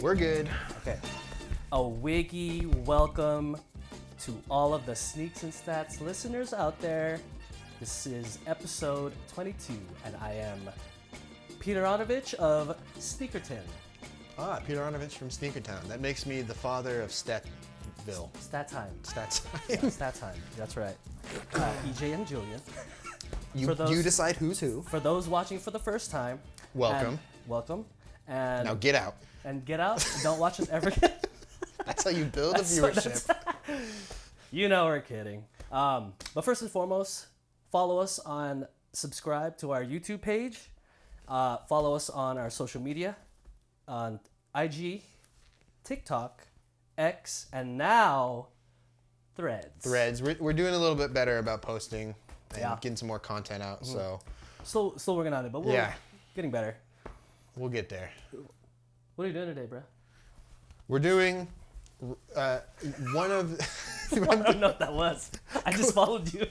We're good. Okay. A wiggy welcome to all of the Sneaks and Stats listeners out there. This is episode 22, and I am Peter Onovich of Sneakerton. Ah, Peter Onovich from Sneakertown. That makes me the father of Statville. Stat time. Stats. Yeah, stat time. That's right. EJ and Julian. You decide who's who. For those watching for the first time, Welcome. Welcome. And Now get out. And get out. Don't watch us ever again. That's how you build a viewership. You know we're kidding. But first and foremost, follow us subscribe to our YouTube page. Follow us on our social media, on IG, TikTok, X, and now Threads. We're doing a little bit better about posting and getting some more content out. Mm-hmm. So still working on it, but we're getting better. We'll get there. What are you doing today, bro? We're doing one of. I don't know what that was. I just followed you.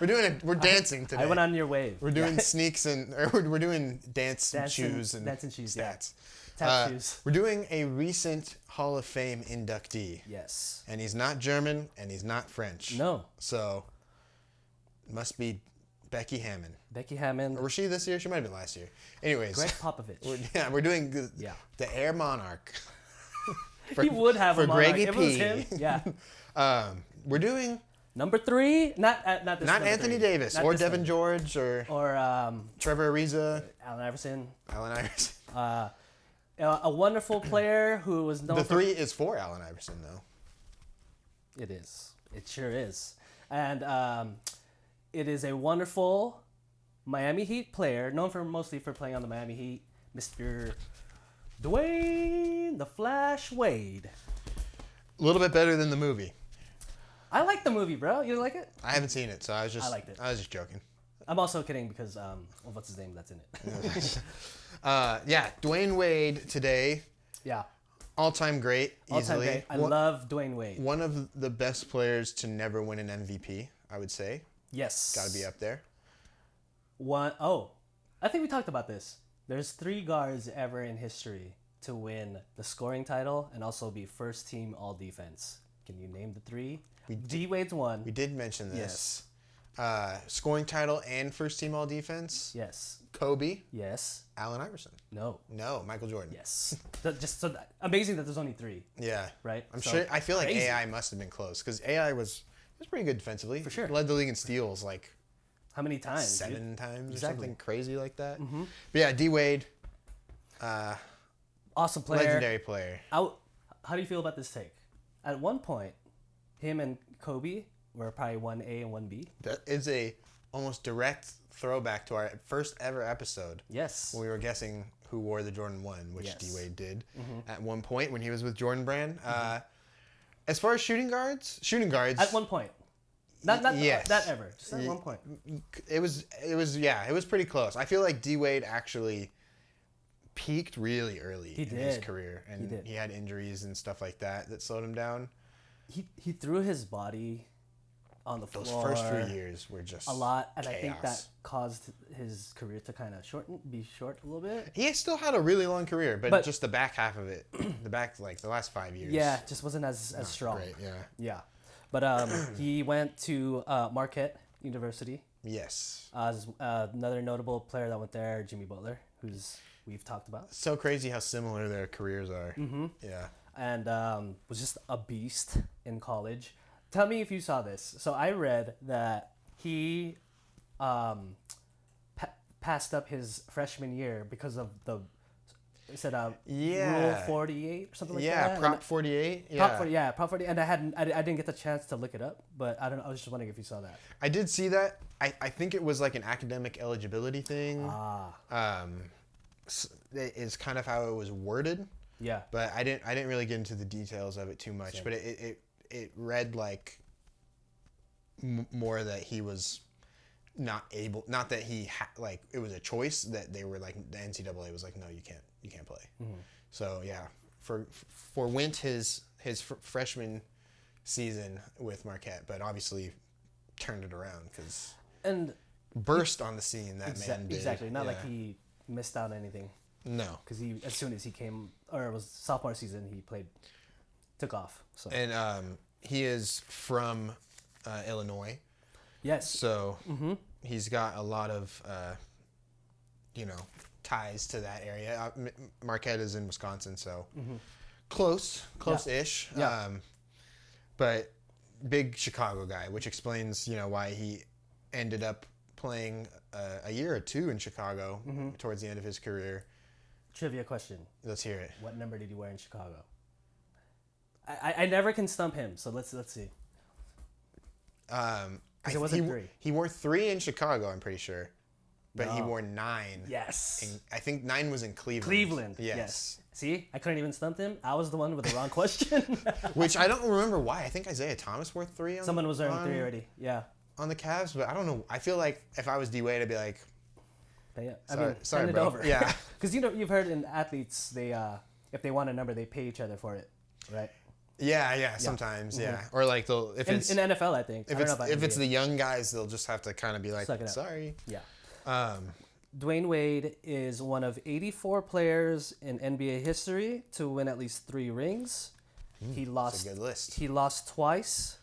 We're dancing today. I went on your wave. We're doing sneaks we're doing dance shoes and stats. Tap shoes. We're doing a recent Hall of Fame inductee. Yes. And he's not German and he's not French. No. So it must be Becky Hammond. Becky Hammond. Or was she this year? She might have been last year. Anyways. Greg Popovich. We're doing the Air Monarch. He would have for a monarch. Greggy If P. it was him, yeah. We're doing number 3, not Anthony Davis or Devin George or Trevor Ariza, Allen Iverson. A wonderful player who was known. The 3 is for Allen Iverson, though. It is. It sure is. And it is a wonderful Miami Heat player, known mostly for playing on the Miami Heat, Mr. Dwyane "The Flash" Wade. A little bit better than the movie. I like the movie, bro. You like it? I haven't seen it, so I liked it. I was just joking. I'm also kidding because what's his name that's in it? Dwyane Wade today. Yeah. All-time great, easily. All-time great. I love Dwyane Wade. One of the best players to never win an MVP, I would say. Yes. Got to be up there. I think we talked about this. There's 3 guards ever in history to win the scoring title and also be first team all defense. Can you name the 3? D-Wade's one. We did mention this. Yes. Scoring title and first team all defense. Yes. Kobe. Yes. Allen Iverson. No. Michael Jordan. Yes. Amazing that there's only 3. Yeah. Right? I'm sure. I feel like AI must have been close because AI was pretty good defensively. For sure. Led the league in steals like. How many times? 7 times exactly. or something crazy like that. Mm-hmm. But yeah, D-Wade. Awesome player. Legendary player. How do you feel about this take? At one point, him and Kobe were probably 1A and 1B. That is a almost direct throwback to our first ever episode. Yes. When we were guessing who wore the Jordan 1, which D-Wade did at one point when he was with Jordan Brand. As far as shooting guards. At one point. Not ever. Just at one point. It was pretty close. I feel like D-Wade actually peaked really early in his career, and he had injuries and stuff like that slowed him down. He threw his body on the floor. Those first few years were just a lot, and chaos. I think that caused his career to kind of be short a little bit. He still had a really long career, but just the back half of it, the last 5 years. Yeah, just wasn't as strong. Great, yeah. Yeah, but he went to Marquette University. Yes. Another notable player that went there, Jimmy Butler, we've talked about. So crazy how similar their careers are. Mm-hmm. Yeah. And was just a beast in college. Tell me if you saw this. So I read that he passed up his freshman year because of Rule 48 or something like that. Yeah, Prop 48. Yeah. Prop 48. And I didn't get the chance to look it up, but I was just wondering if you saw that. I did see that. I think it was like an academic eligibility thing. Is kind of how it was worded. Yeah. But I didn't really get into the details of it too much. Same. But it read like more that he was not that he like it was a choice that they were like the NCAA was like, no, you can't play. Mm-hmm. So yeah, for Wint his freshman season with Marquette, but obviously turned it around because burst on the scene that man did. Exactly, not like he missed out on anything. No. because he as soon as he came, or it was sophomore season, he took off. So And he is from Illinois, yes, so he's got a lot of ties to that area. Marquette is in Wisconsin, so close-ish. Yeah. But big Chicago guy, which explains why he ended up playing a year or two in Chicago towards the end of his career. trivia question: Let's hear it. what number did he wear in Chicago? I never can stump him, so let's see. It wasn't 3. He wore 3 in Chicago, I'm pretty sure, but he No. wore 9. Yes. I think 9 was in Cleveland. Cleveland. Yes. See, I couldn't even stump him. I was the one with the wrong question. Which I don't remember why. I think Isaiah Thomas wore 3 on Someone was wearing 3 already. Yeah. on the Cavs, but I don't know. I feel like if I was D-Wade, I'd be like, But yeah. Sorry- sorry, send it bro. over. Yeah. Because you've heard in athletes, they if they want a number, they pay each other for it, right? yeah, sometimes, yeah. Or like they'll if In it's NFL, I think. if I don't it's know about if it's NBA. the young guys, they'll just have to kind of be like, Suck it up. sorry. Yeah. Dwyane Wade is one of 84 players in NBA history to win at least 3 rings. He lost. a good list. He lost twice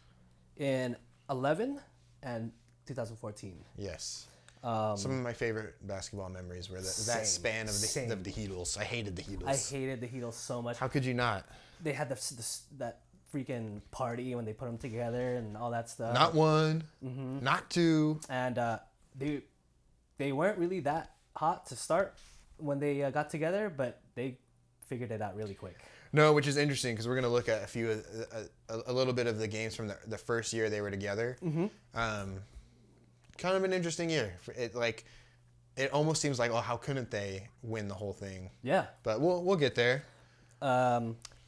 in 11 and 2014. Yes. Some of my favorite basketball memories were that Same. span of Same. the Heatles. I hated the Heatles. I hated the Heatles so much. How could you not? They had that freaking party when they put them together and all that stuff. Not 1, not 2. And they weren't really that hot to start when they got together, but they figured it out really quick. No, which is interesting because we're going to look at a little bit of the games from the first year they were together. Kind of an interesting year. It almost seems like, oh, how couldn't they win the whole thing? Yeah. But we'll get there.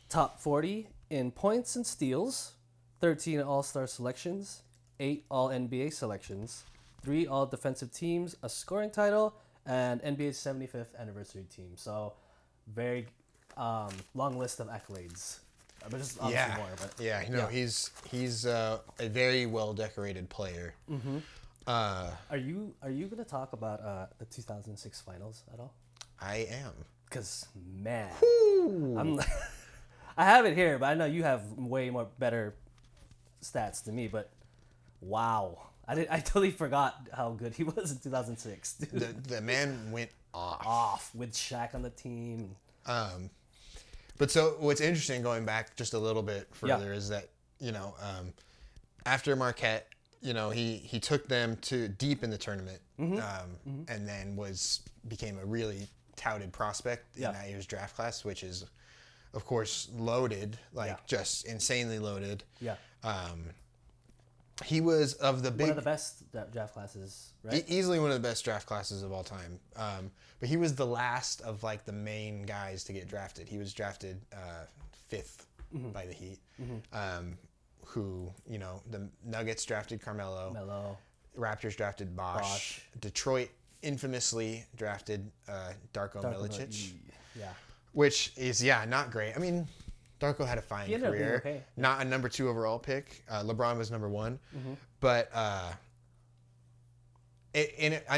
Top 40 in points and steals, 13 All-Star selections, 8 All-NBA selections, 3 All-Defensive Teams, a scoring title, and NBA's 75th anniversary team. So, very long list of accolades. There's obviously more, but he's a very well decorated player. Are you gonna talk about the 2006 finals at all? I am. Because man, I have it here, but I know you have way more better stats than me. But wow, I totally forgot how good he was in 2006. Dude. The man went off. Off with Shaq on the team. But so what's interesting, going back just a little bit further, is that after Marquette, he took them to deep in the tournament, and then became a really touted prospect in that year's draft class, which is, of course, loaded, just insanely loaded. Yeah. He was of the big... One of the best draft classes, right? Easily one of the best draft classes of all time. But he was the last of the main guys to get drafted. He was drafted 5th by the Heat. Who, the Nuggets drafted Carmelo. Raptors drafted Bosh. Detroit infamously drafted Darko Milicic. Yeah. Which is, not great. I mean, Darko had a fine career. Okay. Not a number 2 overall pick. LeBron was number 1. But I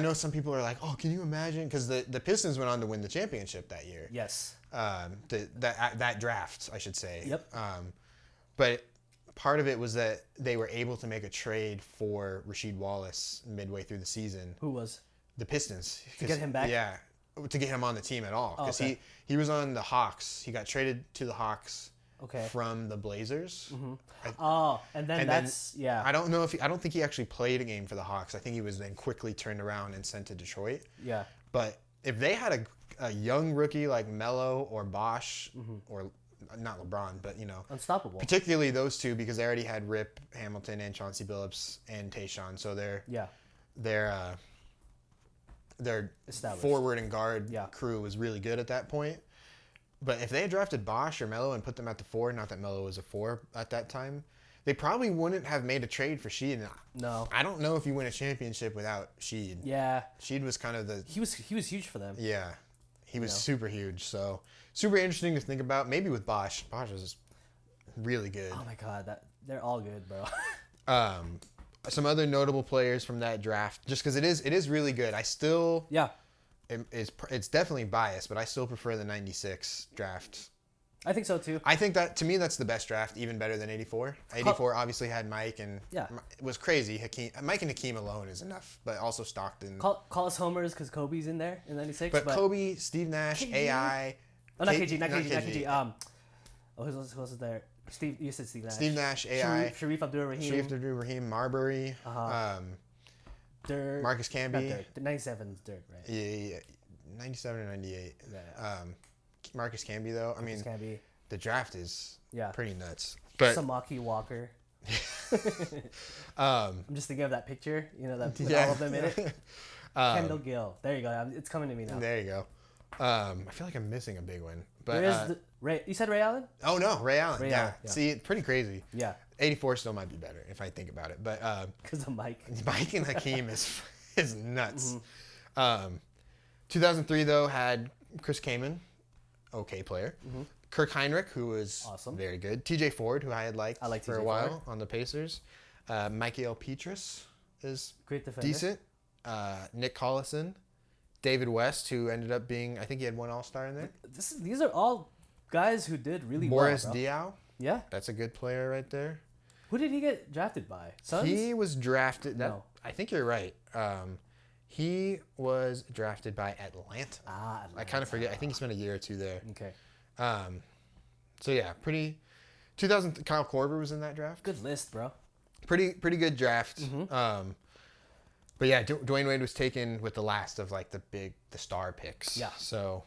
know some people are like, oh, can you imagine? Because the Pistons went on to win the championship that year. Yes. That draft, I should say. Yep. But part of it was that they were able to make a trade for Rasheed Wallace midway through the season. Who was? The Pistons. To get him back? Yeah. To get him on the team at all. Because he was on the Hawks. He got traded to the Hawks from the Blazers. And then I don't know I don't think he actually played a game for the Hawks. I think he was then quickly turned around and sent to Detroit. Yeah. But if they had a young rookie like Melo or Bosh or not LeBron, but unstoppable. Particularly those two, because they already had Rip Hamilton and Chauncey Billups and Tayshaun, so their forward and guard crew was really good at that point. But if they had drafted Bosh or Melo and put them at the 4, not that Melo was a 4 at that time, they probably wouldn't have made a trade for Sheed. No. I don't know if you win a championship without Sheed. Yeah. Sheed was kind of He was huge for them. Yeah. He was super huge. So super interesting to think about. Maybe with Bosh. Bosh was really good. Oh my God, they're all good, bro. Some other notable players from that draft, just because it is really good. I still it's definitely biased, but I still prefer the 96 draft. I think so too. I think that, to me, that's the best draft, even better than 84. 84 obviously had Mike, and it was crazy. Mike and Hakeem alone is enough, but also Stockton. Call us homers because Kobe's in there in 96. But Kobe, Steve Nash, KG? AI. Oh, not KG. Who else is there? Steve, you said Steve Nash. Steve Nash, AI. Sharif Abdul-Rahim. Marbury. Dirk. Marcus Camby. Dirk. 97 is Dirk, right? Yeah. 97 or 98. Yeah. Marcus Camby, though. I mean, Camby. The draft is pretty nuts. But Samaki Walker. I'm just thinking of that picture, that with all of them in it. Kendall Gill. There you go. It's coming to me now. There you go. I feel like I'm missing a big one. But Ray. You said Ray Allen? Oh no, Ray Allen. Yeah. See, pretty crazy. Yeah. 84 still might be better if I think about it, but because of Mike. Mike and Hakeem is nuts. 2003 though had Chris Kaman, okay player. Kirk Heinrich, who was awesome, very good. TJ Ford, who I had liked for a while on the Pacers. Michael Petrus is great defender. Decent. Nick Collison. David West, who ended up being, I think he had one All-Star in there. These are all guys who did really Boris well. Diaw. Yeah. That's a good player right there. Who did he get drafted by? Suns? He was drafted. No. I think you're right. He was drafted by Atlanta. Atlanta. I kind of forget. I think he spent a year or two there. Okay. So yeah, 2000. Kyle Korver was in that draft. Good list, bro. Pretty good draft. But yeah, Dwyane Wade was taken with the last of like the star picks. Yeah. So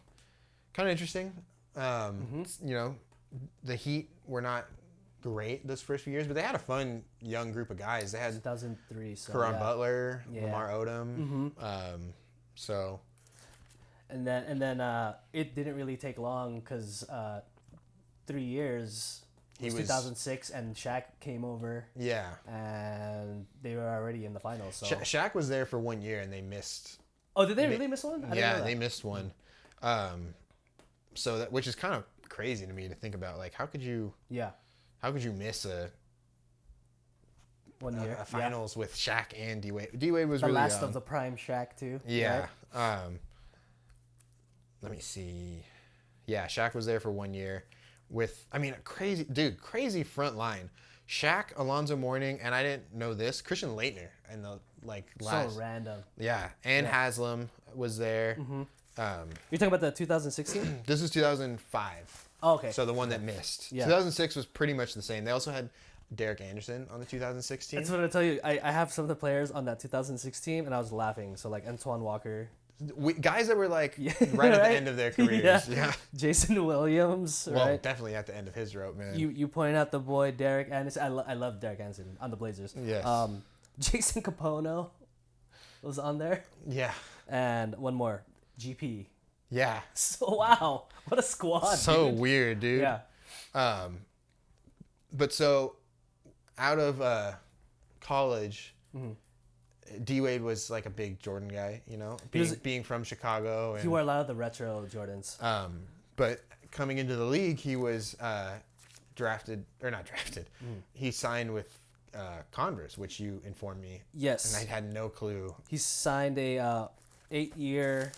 kind of interesting. The Heat were not great those first few years, but they had a fun young group of guys. They had 2003. So Caron Butler, Lamar Odom. So. And then it didn't really take long because 3 years. It was 2006, and Shaq came over. Yeah. And they were already in the finals. So Shaq was there for 1 year, and they missed. Oh, did they really miss one? They missed one. So which is kind of crazy to me to think about. Like, how could you miss a 1 year a finals with Shaq and D Wade? D Wade was the really last young. of the prime Shaq too. Yeah. Right? Let me see. Yeah, Shaq was there for 1 year. With, crazy front line. Shaq, Alonzo Mourning, and I didn't know this, Christian Laettner. And so random. Yeah, and Haslam was there. You're talking about the 2016? This is 2005. Oh, okay. So the one that missed. Yeah. 2006 was pretty much the same. They also had Derek Anderson on the 2016. That's what I tell you. I have some of the players on that 2016, and I was laughing. So like Antoine Walker. Guys that were like right at the end of their careers. Yeah. Jason Williams. Well, right? definitely at the end of his rope, man. You pointed out the boy Derek Anderson. I love Derek Anderson on the Blazers. Yes. Jason Capono was on there. Yeah. And one more, GP. Yeah. So wow, what a squad. So dude. weird, dude. Yeah. But so out of college. D-Wade was like a big Jordan guy, being from Chicago. And, he wore a lot of the retro Jordans. But coming into the league, he was not drafted. He signed with Converse, which you informed me. Yes. And I had no clue. He signed a 6-year,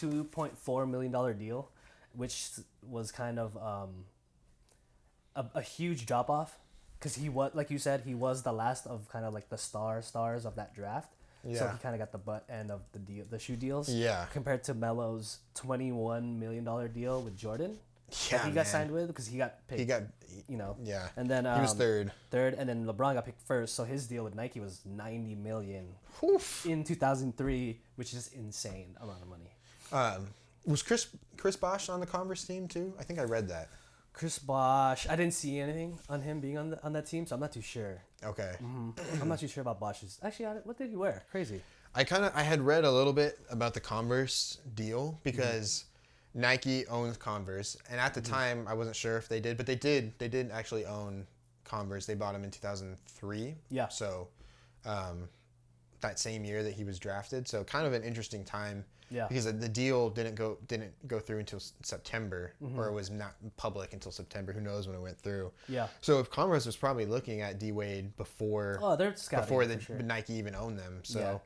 $2.4 million deal, which was kind of a huge drop-off. Because he was, like you said, he was the last of kind of like the stars of that draft. Yeah. So he kind of got the butt end of the shoe deals. Yeah. Compared to Melo's $21 million deal with Jordan. Yeah, he got signed with because he got picked. Yeah. And then he was third, and then LeBron got picked first. So his deal with Nike was $90 million in 2003, which is insane amount of money. Was Chris Bosh on the Converse team too? I think I read that. Chris Bosh, I didn't see anything on him being on that team, so I'm not too sure. Okay. I'm not too sure about Bosh's. Actually, what did he wear? Crazy. I had read a little bit about the Converse deal because Nike owns Converse, and at the time I wasn't sure if they did, but they did. They did actually own Converse. They bought him in 2003. Yeah. So, that same year that he was drafted. So kind of an interesting time. Yeah. Because the deal didn't go through until September, or it was not public until September. Who knows when it went through? Yeah. So if Converse was probably looking at D Wade before they're scouting before for sure. Nike even owned them. So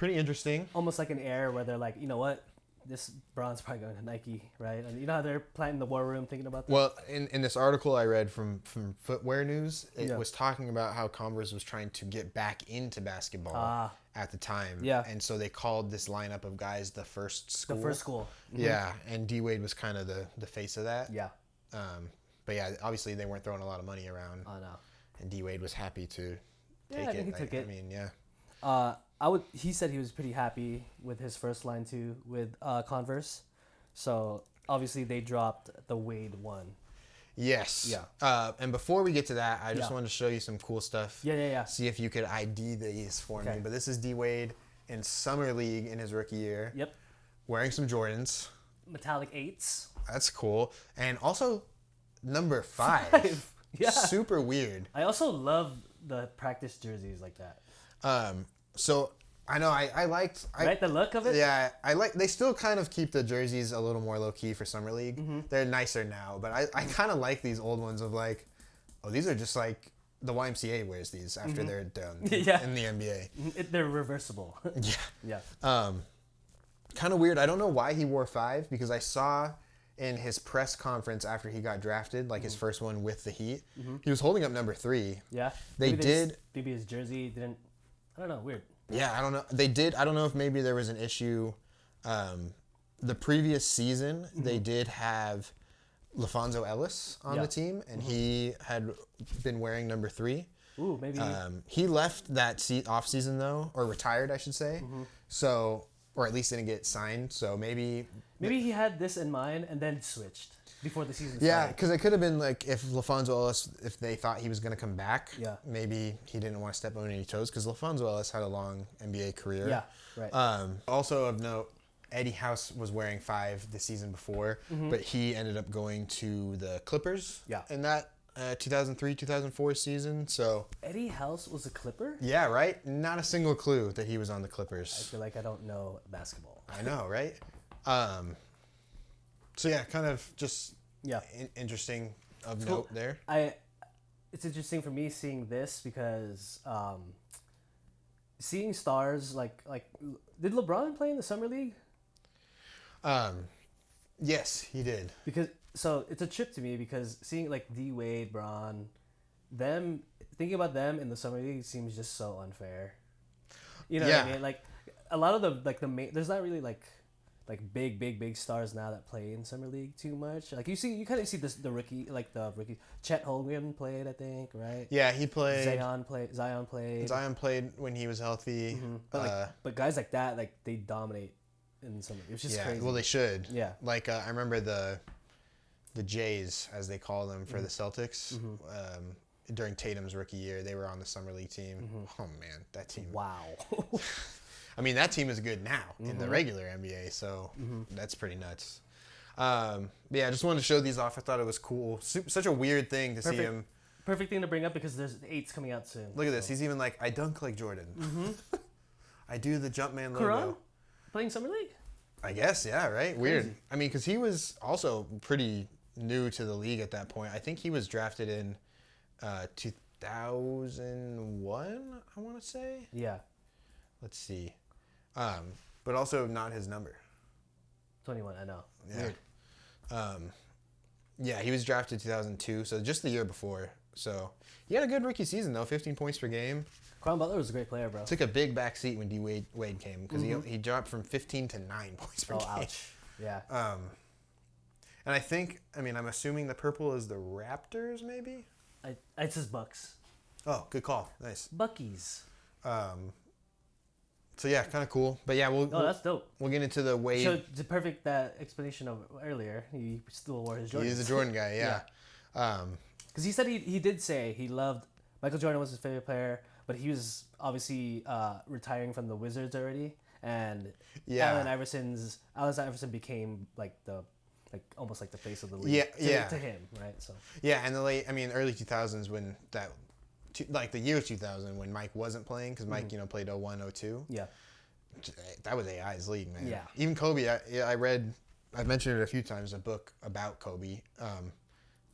pretty interesting. Almost like an air where they're like, you know what, this Braun's probably going to Nike, right? And you know how they're planning the war room thinking about that? Well, in this article I read from Footwear News, it Yeah. was talking about how Converse was trying to get back into basketball at the time. Yeah. And so they called this lineup of guys the first school. The first school. Yeah, and D Wade was kind of the face of that. Yeah. But yeah, obviously they weren't throwing a lot of money around. Oh, no. And D Wade was happy to take Yeah, I it. think he took it. I mean, yeah. He said he was pretty happy with his first line too with Converse. So obviously they dropped the Wade one. Yes. Yeah. And before we get to that, I just Yeah. wanted to show you some cool stuff. Yeah. See if you could ID these for me. Okay. But this is D Wade in Summer League in his rookie year. Yep. Wearing some Jordans. Metallic 8s. That's cool. And also number 5. Yeah. Super weird. I also love the practice jerseys like that. So I know I liked Right? The look of it? Yeah, they still kind of keep the jerseys a little more low key for Summer League. Mm-hmm. They're nicer now, but I kind of like these old ones of like, oh, these are just like the YMCA wears these after they're done Yeah. in the NBA. They're reversible. Yeah. Yeah. Kind of weird. I don't know why he wore 5 because I saw in his press conference after he got drafted, like his first one with the Heat, he was holding up number 3. Yeah. They did. Maybe his jersey didn't. I don't know. Weird. Yeah, I don't know. They did. I don't know if maybe there was an issue. The previous season, they did have LaFonso Ellis on the team, and he had been wearing number 3. Ooh, maybe. He left that off season though, or retired, I should say. So, or at least didn't get signed. So maybe Maybe he had this in mind and then switched before the season yeah, started. because it could have been like if LaFonso Ellis, if they thought he was going to come back, Yeah. maybe he didn't want to step on any toes because LaFonso Ellis had a long NBA career. Yeah, right. Also of note, Eddie House was wearing 5 the season before, but he ended up going to the Clippers Yeah. in that 2003-2004 season. So Eddie House was a Clipper? yeah, right? Not a single clue that he was on the I Clippers. feel like I don't know basketball. I know, right? So yeah, kind of just Yeah. interesting of Cool. note there. It's interesting for me seeing this because seeing stars like did LeBron play in the summer league? Yes, he did. Because so it's a trip to me because seeing like D Wade, Bron, them thinking about them in the summer league seems just so unfair. You know what I Yeah. mean? Like a lot of the main there's not really like big stars now that play in summer league too much. Like you kind of see the rookie Chet Holmgren played, I think, right? Yeah, he played. Zion played. Zion played when he was healthy. But guys like that, like they dominate in summer. It was just yeah, crazy. well, they should. Yeah. Like I remember the Jays, as they call them for the Celtics, during Tatum's rookie year, they were on the summer league team. Oh man, that team. Wow. I mean, that team is good now in the regular NBA, so that's pretty nuts. But yeah, I just wanted to show these off. I thought it was cool. Such a weird thing to see him. Perfect thing to bring up because there's 8s coming out soon. Look at this. He's even like, I dunk like Jordan. I do the Jumpman logo. Quran playing summer league. I guess, yeah, right? Weird. Crazy. I mean, because he was also pretty new to the league at that point. I think he was drafted in 2001, I want to say. Yeah. Let's see. But also not his number. 21. I know. Yeah. Weird. Yeah, he was drafted 2002, so just the year before. So he had a good rookie season, though, 15 points per game. Quan Butler was a great player, bro. Took a big back seat when D Wade came because he dropped from 15 to 9 points per game. Ouch. Yeah. And I think, I'm assuming the purple is the Raptors, maybe? It's his Bucks. Oh, good call. Nice. Buckies. So yeah, kind of cool. But yeah, That's dope. we'll get into the Wade. So the perfect explanation of earlier. He still wore his Jordans. He's a Jordan guy, yeah. Because he said he did say he loved Michael Jordan was his favorite player, but he was obviously retiring from the Wizards already, and Allen Iverson became almost like the face of the league. To him, right? So Yeah, and early 2000s when the year 2000 when Mike wasn't playing because Mike played 01, 02. yeah, That was AI's league, man. Yeah. Even Kobe, I've mentioned it a few times, a book about Kobe.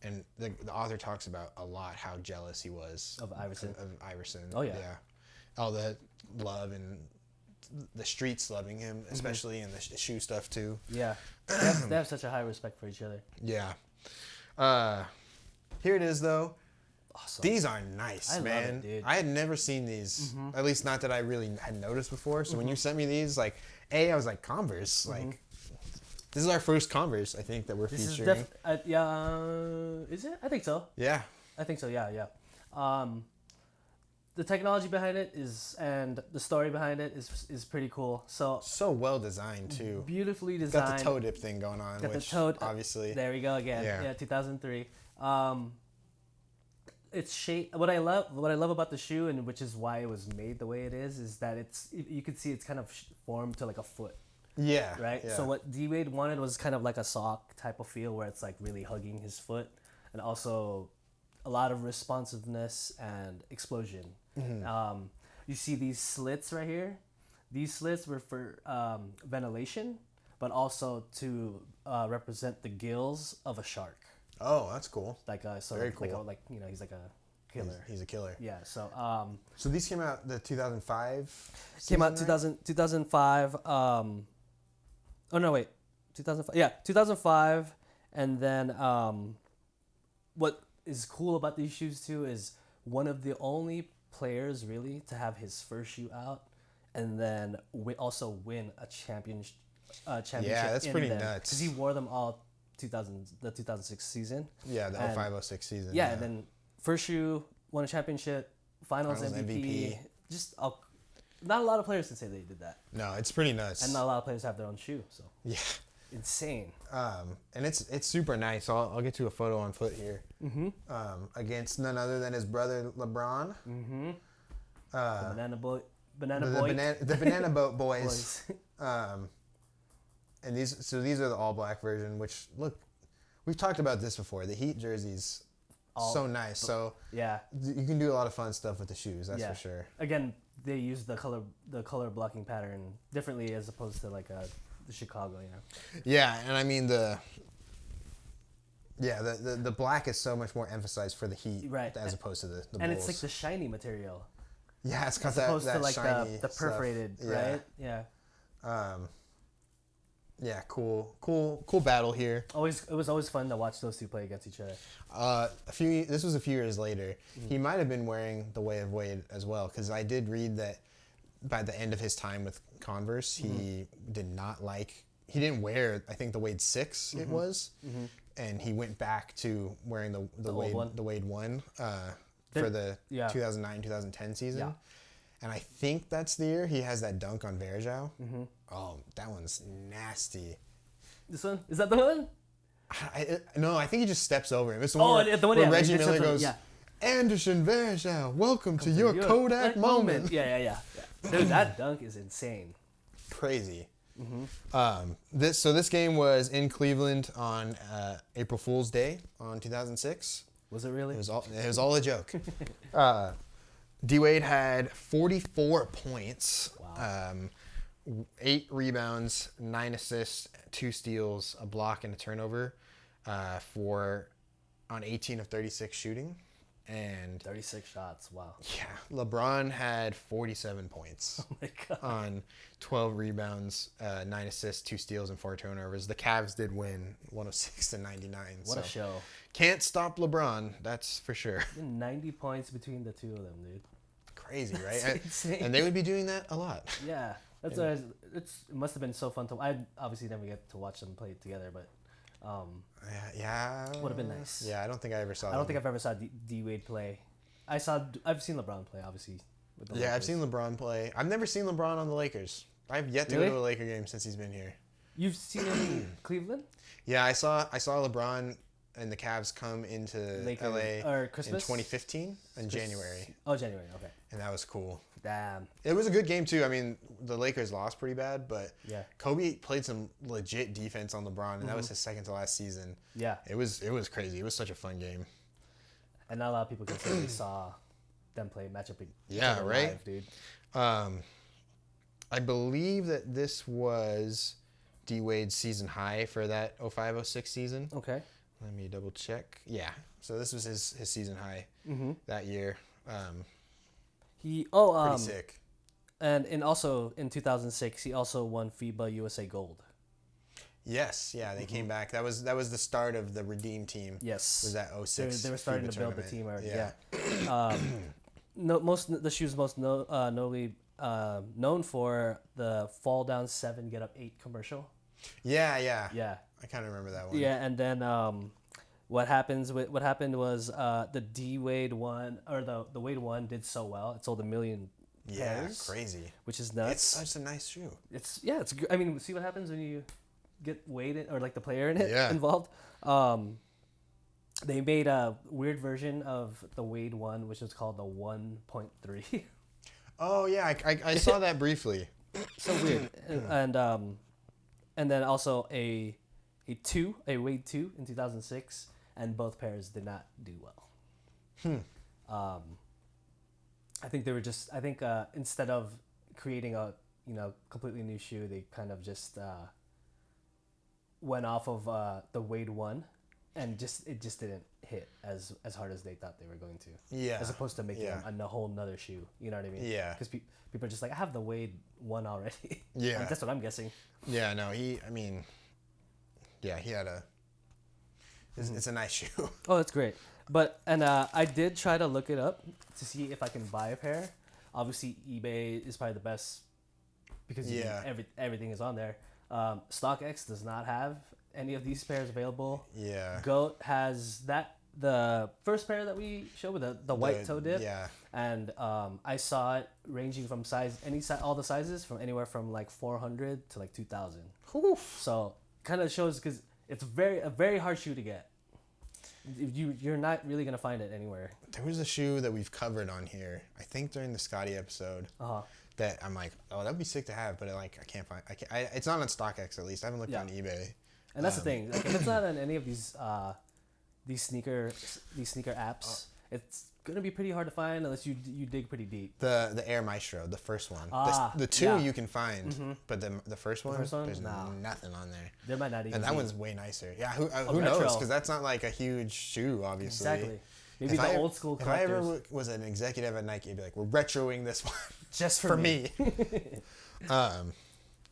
And the author talks about a lot how jealous he was of Iverson. Of Iverson. Oh, yeah. All the love and the streets loving him, especially in the shoe stuff too. Yeah, they have such a high respect for each other. Yeah. Here it is though. Awesome. These are nice, man. Love it, dude. I had never seen these, at least not that I really had noticed before. So when you sent me these, like, I was like, Converse, like, this is our first Converse, I think, that we're featuring. Is it? I think so. Yeah. I think so. Yeah. The technology behind it and the story behind it is pretty cool. So well designed too. Beautifully designed. Got the toe dip thing going on, Got which the toe, obviously. There we go again. Yeah, 2003. It's shape. What I love about the shoe, and which is why it was made the way it is that you can see it's kind of formed to like a foot. Yeah. Right. Yeah. So what D Wade wanted was kind of like a sock type of feel, where it's like really hugging his foot, and also a lot of responsiveness and explosion. You see these slits right here. These slits were for ventilation, but also to represent the gills of a shark. Oh, that's cool. Like Very cool. Like he's like a killer. He's a killer. Yeah. So so these came out the 2005. Came out season, 2005. Oh no, wait, 2005. Yeah, 2005. And then what is cool about these shoes too is one of the only players really to have his first shoe out, and then also win a championship. Yeah, that's pretty nuts. Because he wore them all the 2006 season. Yeah, the 05-06 season. Yeah, and then first shoe, won a championship, finals MVP. Just not a lot of players can say they did that. No, it's pretty nuts. And not a lot of players have their own shoe, so yeah, insane. And it's super nice. I'll get you a photo on foot here. Against none other than his brother LeBron. The Banana Boat Boys. And these are the all black version, which look, we've talked about this before. The Heat jerseys, so nice. So yeah, you can do a lot of fun stuff with the shoes. That's for sure. Again, they use the color blocking pattern differently as opposed to like the Chicago. Yeah, and I mean the black is so much more emphasized for the Heat, right? As opposed to the Bulls. And it's like the shiny material. Yeah, it's got as opposed to like shiny the perforated, stuff. right? Yeah. Yeah, cool battle here. It was always fun to watch those two play against each other. This was a few years later. He might have been wearing the Way of Wade as well, because I did read that by the end of his time with Converse, he didn't wear, I think, the Wade 6 it was, and he went back to wearing the Wade 1 for the 2009-2010 season. Yeah. And I think that's the year he has that dunk on Verjao. Oh, that one's nasty. This one? Is that the one? No, I think he just steps over him. It's the one where Reggie Miller goes, Anderson Verjao, welcome to your Kodak moment. Yeah. Dude, that dunk is insane. Crazy. This game was in Cleveland on April Fool's Day on 2006. Was it really? It was all a joke. D Wade had 44 points, 8 rebounds, 9 assists, 2 steals, a block, and a turnover on 18 of 36 shooting. And 36 shots, wow. Yeah, LeBron had 47 points on 12 rebounds, 9 assists, 2 steals, and 4 turnovers. The Cavs did win 106-99. What a show. Can't stop LeBron, that's for sure. 90 points between the two of them, dude. Crazy, right? And they would be doing that a lot. Yeah, it must have been so fun to. I obviously never get to watch them play together, but would have been nice. Yeah, I don't think I ever saw. I don't think I've ever saw D Wade play. I've seen LeBron play, obviously. With the Lakers. I've seen LeBron play. I've never seen LeBron on the Lakers. I've yet to go to a Laker game since he's been here. You've seen him in Cleveland? Yeah, I saw LeBron and the Cavs come into Lakers, LA or Christmas? in 2015 in January. Oh, January, okay. And that was cool. Damn. It was a good game too. I mean, the Lakers lost pretty bad, but Kobe played some legit defense on LeBron, and that was his second to last season. Yeah. It was crazy. It was such a fun game. And not a lot of people can say they saw them play matchup. Yeah, right, live, dude. I believe that this was D Wade's season high for that 05-06 season. Okay. Let me double check. Yeah. So this was his season high that year. Pretty sick. And also in 2006, he also won FIBA USA Gold. Yes, yeah, they came back. That was the start of the Redeem team. Yes, Was that 06? They were starting FIBA to build the tournament. team already. Yeah. The shoes most notably known for the fall down 7, get up 8 commercial. Yeah. Yeah. I kind of remember that one. Yeah, and then what happened was the D Wade one, or the Wade one did so well. It sold 1 million pairs. Crazy. Which is nuts. It's such a nice shoe. It's I mean, see what happens when you get Wade in, or like the player in it involved. They made a weird version of the Wade one, which is called the 1.3. Oh yeah, I saw that briefly. So weird. And then also a Wade 2 in 2006, and both pairs did not do well. I think instead of creating a completely new shoe, they kind of just went off of the Wade 1, and it just didn't hit as hard as they thought they were going to. Yeah. As opposed to making a whole nother shoe. You know what I mean? Yeah. Because people are just like, I have the Wade 1 already. Yeah. That's what I'm guessing. Yeah. No. He had a. It's a nice shoe. Oh, that's great. But I did try to look it up to see if I can buy a pair. Obviously, eBay is probably the best because everything is on there. StockX does not have any of these pairs available. Yeah. Goat has the first pair that we showed with the white toe dip. Yeah. And I saw it ranging from all the sizes from anywhere from like 400 to like 2,000. Oof. So kind of shows, because it's a very hard shoe to get. You're not really gonna find it anywhere. There was a shoe that we've covered on here, I think during the Scotty episode, that I'm like, oh, that'd be sick to have, but I can't find. It's not on StockX, at least. I haven't looked on eBay. And that's the thing. Like, if it's not on any of these sneaker apps, it's gonna be pretty hard to find unless you dig pretty deep. The Air Maestro, the first one. The two you can find, but the first one, there's nothing on there. There might not even. And that be. one's way nicer. Yeah, who knows? Because that's not like a huge shoe, obviously. Exactly. Maybe the old school collectors. If I ever was an executive at Nike, I'd be like, we're retroing this one just for me. I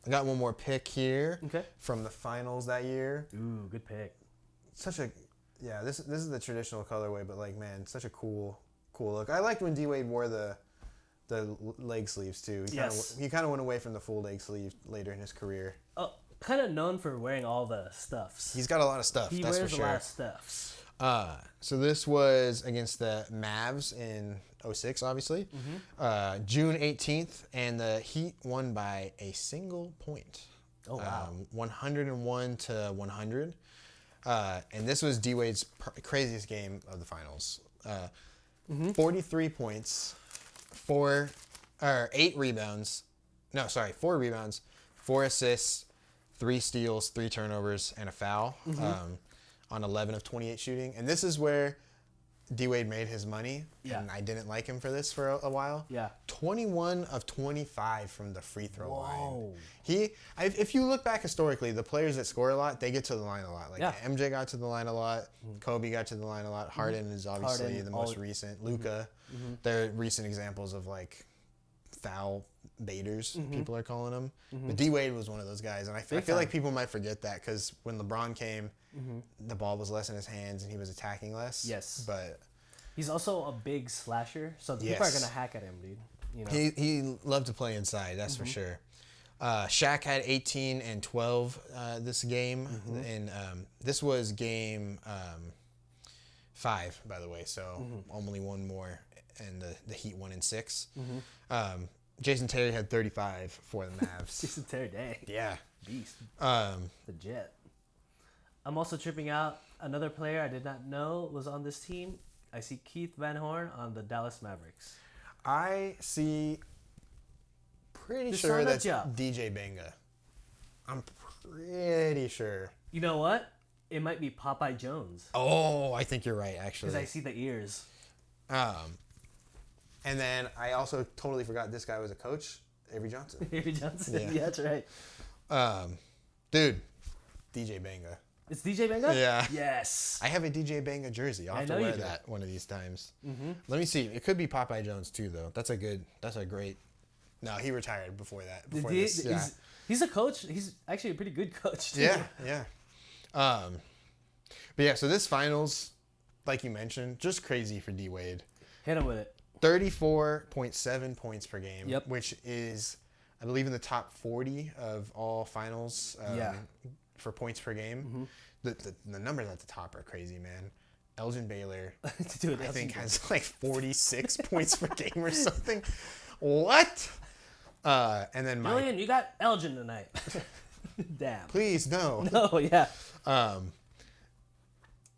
got one more pick here. Okay. From the finals that year. Ooh, good pick. This is the traditional colorway, but like, man, such a cool look. I liked when D Wade wore the leg sleeves too. He kind of went away from the full leg sleeve later in his career. Oh, kind of known for wearing all the stuffs. He's got a lot of stuff. He that's wears for sure. a lot of stuffs. So this was against the Mavs in 06, obviously. June 18th, and the Heat won by a single point. Oh, wow. 101 to 100. And this was D-Wade's craziest game of the finals. 43 points, 4 rebounds. No, sorry, 4 rebounds, 4 assists, 3 steals, 3 turnovers, and a foul. On 11 of 28 shooting. And this is where D-Wade made his money. Yeah. And I didn't like him for this for a while. Yeah. 21 of 25 from the free throw Whoa. line. If you look back historically, the players that score a lot, they get to the line a lot. Like MJ got to the line a lot. Kobe got to the line a lot. Harden is obviously the most recent. Luka. They're recent examples of like foul baiters, people are calling them. But D-Wade was one of those guys. And I feel like people might forget that because when LeBron came, the ball was less in his hands and he was attacking less. Yes. But he's also a big slasher, so people are going to hack at him, dude. You know? He loved to play inside, that's for sure. Shaq had 18 and 12 this game. And this was game 5, by the way. So only one more. And the Heat won in 6. Jason Terry had 35 for the Mavs. Jason Terry, dang. Yeah. Beast. The Jet. I'm also tripping out. Another player I did not know was on this team. I see Keith Van Horn on the Dallas Mavericks. I see pretty sure that's DJ Benga. I'm pretty sure. You know what? It might be Popeye Jones. Oh, I think you're right, actually. Because I see the ears. And then I also totally forgot this guy was a coach, Avery Johnson. Avery Johnson? Yeah, that's right. Dude, DJ Benga. It's DJ Benga? Yeah. Yes. I have a DJ Benga jersey. I'll have to wear that one of these times. Let me see. It could be Popeye Jones too, though. That's a great No, he retired before that. He's a coach. He's actually a pretty good coach, too. Yeah. But yeah, so this finals, like you mentioned, just crazy for D Wade. Hit him with it. 34.7 points per game, Yep. which is, I believe, in the top 40 of all finals for points per game. The numbers at the top are crazy, man. Elgin Baylor, Dude, I think, has like 46 points per game or something. What? And then Julian, you got Elgin tonight. Damn. Please, no. No, yeah.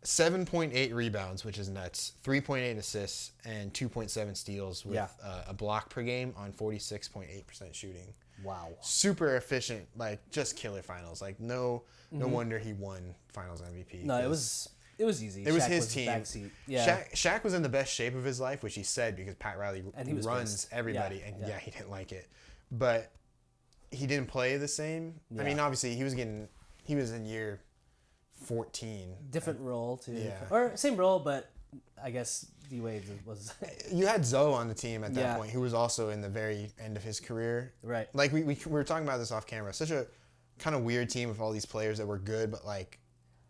7.8 rebounds, which is nuts. 3.8 assists and 2.7 steals with a block per game on 46.8% shooting. Wow. Super efficient, like just killer finals. Like no wonder he won Finals MVP. No, it was easy. It was Shaq his team. Backseat. Yeah. Shaq was in the best shape of his life, which he said because Pat Riley runs pissed. everybody, and he didn't like it, but he didn't play the same. Yeah. I mean, obviously he was in year 14. Different role too. Yeah. Or same role, but I guess D Wade was. You had Zoe on the team at that point, who was also in the very end of his career. Right. Like we were talking about this off camera. Such a kind of weird team with all these players that were good, but like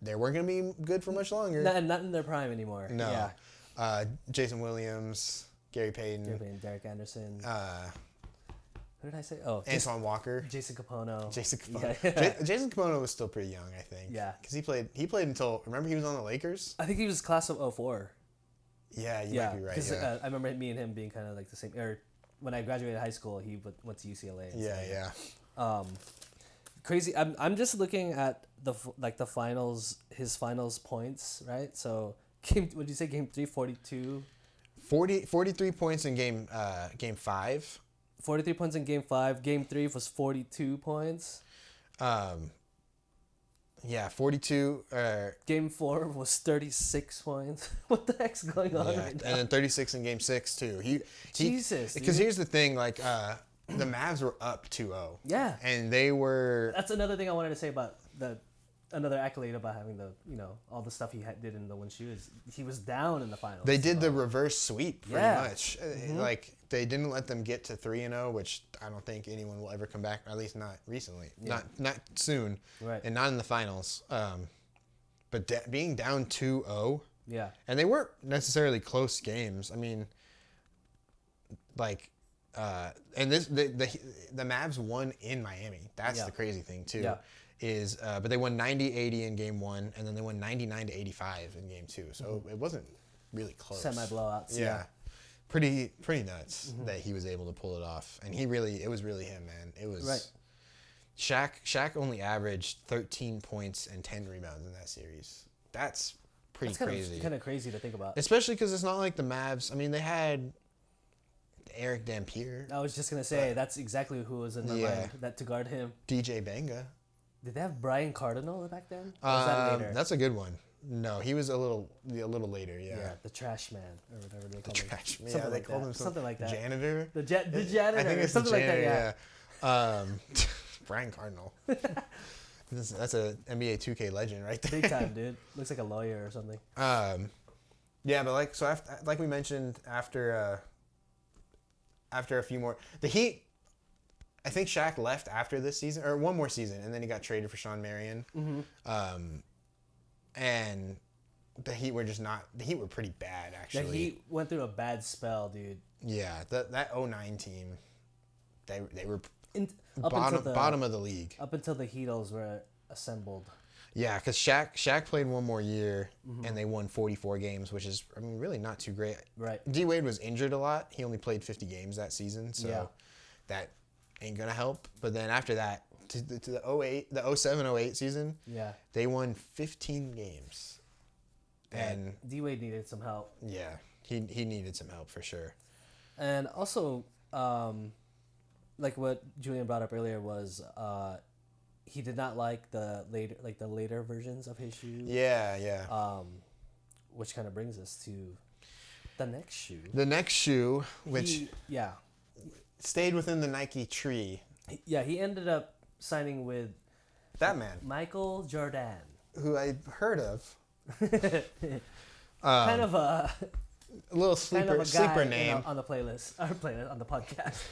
they weren't going to be good for much longer. Not in their prime anymore. No. Yeah. Jason Williams, Gary Payton, Derek Anderson. What did I say? Oh, Antoine Walker, Jason Capono. Yeah. Jason Capono was still pretty young, I think. Yeah. Because he played until, remember he was on the Lakers? I think he was class of 04. Yeah, you might be right. Because I remember me and him being kind of like the same. Or when I graduated high school, he went to UCLA. Crazy. I'm just looking at the finals, his finals points, right? So what did you say? Game 3, 42. 43 points in game 5. 43 points in game 5. Game 3 was 42 points. 42. Game 4 was 36 points. What the heck's going on right now? And then 36 in game 6 too. Jesus. Because here's the thing, like the Mavs were up 2-0. Yeah. And they were. That's another thing I wanted to say about another accolade about having all the stuff he did in the one shoe is he was down in the finals. They did the reverse sweep pretty much. Like they didn't let them get to 3-0, which I don't think anyone will ever come back. At least not recently. Yeah. Not soon. Right. And not in the finals. But being down 2-0. Yeah. And they weren't necessarily close games. I mean, like, and the Mavs won in Miami. That's the crazy thing too. Yeah. But they won 90-80 in game 1, and then they won 99-85 in game 2. So it wasn't really close. Semi-blowouts. Yeah. Pretty nuts that he was able to pull it off. And it was really him, man. It was right. Shaq only averaged 13 points and 10 rebounds in that series. That's crazy. Kind of crazy to think about. Especially because it's not like the Mavs. I mean, they had Eric Dampier. I was just going to say, that's exactly who was in my mind to guard him. DJ Benga. Did they have Brian Cardinal back then? Or was that later? That's a good one. No, he was a little later. Yeah, the trash man or whatever they called him. The trash man. Yeah, they called him something like that. Janitor. The janitor. I think it's something the janitor, like that. Yeah. Brian Cardinal. That's a NBA 2K legend right there. Big time, dude. Looks like a lawyer or something. Yeah, but like we mentioned after a few more, the Heat. I think Shaq left after this season, or one more season, and then he got traded for Sean Marion. And the Heat were pretty bad, actually. The Heat went through a bad spell, dude. Yeah, that 09 team, they were bottom of the league. Up until the Heatles were assembled. Yeah, because Shaq played one more year, and they won 44 games, which is, I mean, really not too great. Right. D Wade was injured a lot. He only played 50 games that season, so that ain't gonna help. But then after that, to the 07-08 season, they won 15 games. And D Wade needed some help. Yeah, he needed some help for sure. And also, like what Julian brought up earlier was he did not like the later versions of his shoe. Yeah. Which kind of brings us to the next shoe. The next shoe, which stayed within the Nike tree. Yeah, he ended up signing with that man, Michael Jordan, who I heard of. Kind of a little sleeper name on the playlist, on the podcast.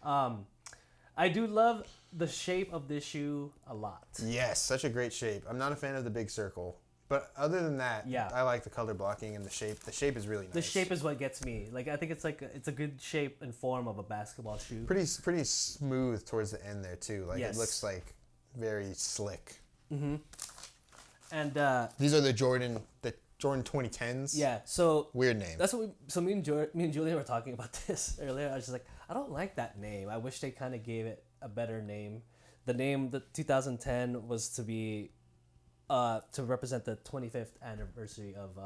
I do love the shape of this shoe a lot. Yes, such a great shape. I'm not a fan of the big circle. But other than that, Yeah. I like the color blocking and the shape. The shape is really nice. The shape is what gets me. Like I think it's a good shape and form of a basketball shoe. Pretty smooth towards the end there too. Like Yes. it looks like very slick. Mm-hmm. And these are the Jordan 2010s. yeah, so Weird name. that's what me and Julian were talking about this earlier. I was just like, I don't like that name. I wish they kind of gave it a better name. The name, the 2010, was to be to represent the 25th anniversary of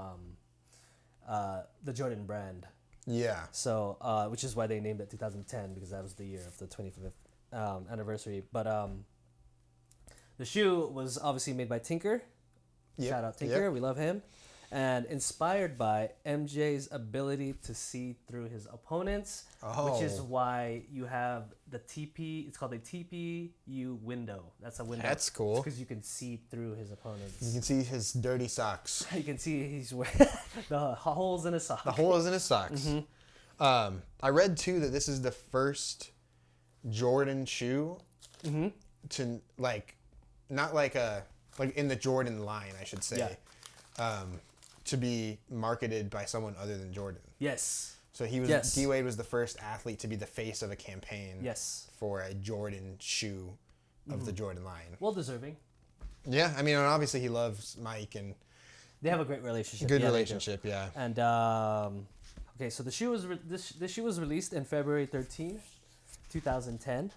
the Jordan brand. Yeah. So, which is why they named it 2010, because that was the year of the 25th anniversary. But the shoe was obviously made by Tinker. Yep. Shout out Tinker, Yep. we love him. And inspired by MJ's ability to see through his opponents, which is why you have the TP. It's called a TPU window. That's a window. That's cool. Because you can see through his opponents. You can see his dirty socks. You can see he's wearing the holes in his socks. The holes in his socks. Mm-hmm. I read too that this is the first Jordan shoe to not like in the Jordan line, I should say. Yeah. To be marketed by someone other than Jordan. Yes. So he was Yes. D-Wade was the first athlete to be the face of a campaign. Yes. For a Jordan shoe of the Jordan line. Well deserving. Yeah, I mean, obviously he loves Mike and they have a great relationship. good Yeah, relationship, yeah. And okay, so the shoe was this shoe was released in February 13, 2010,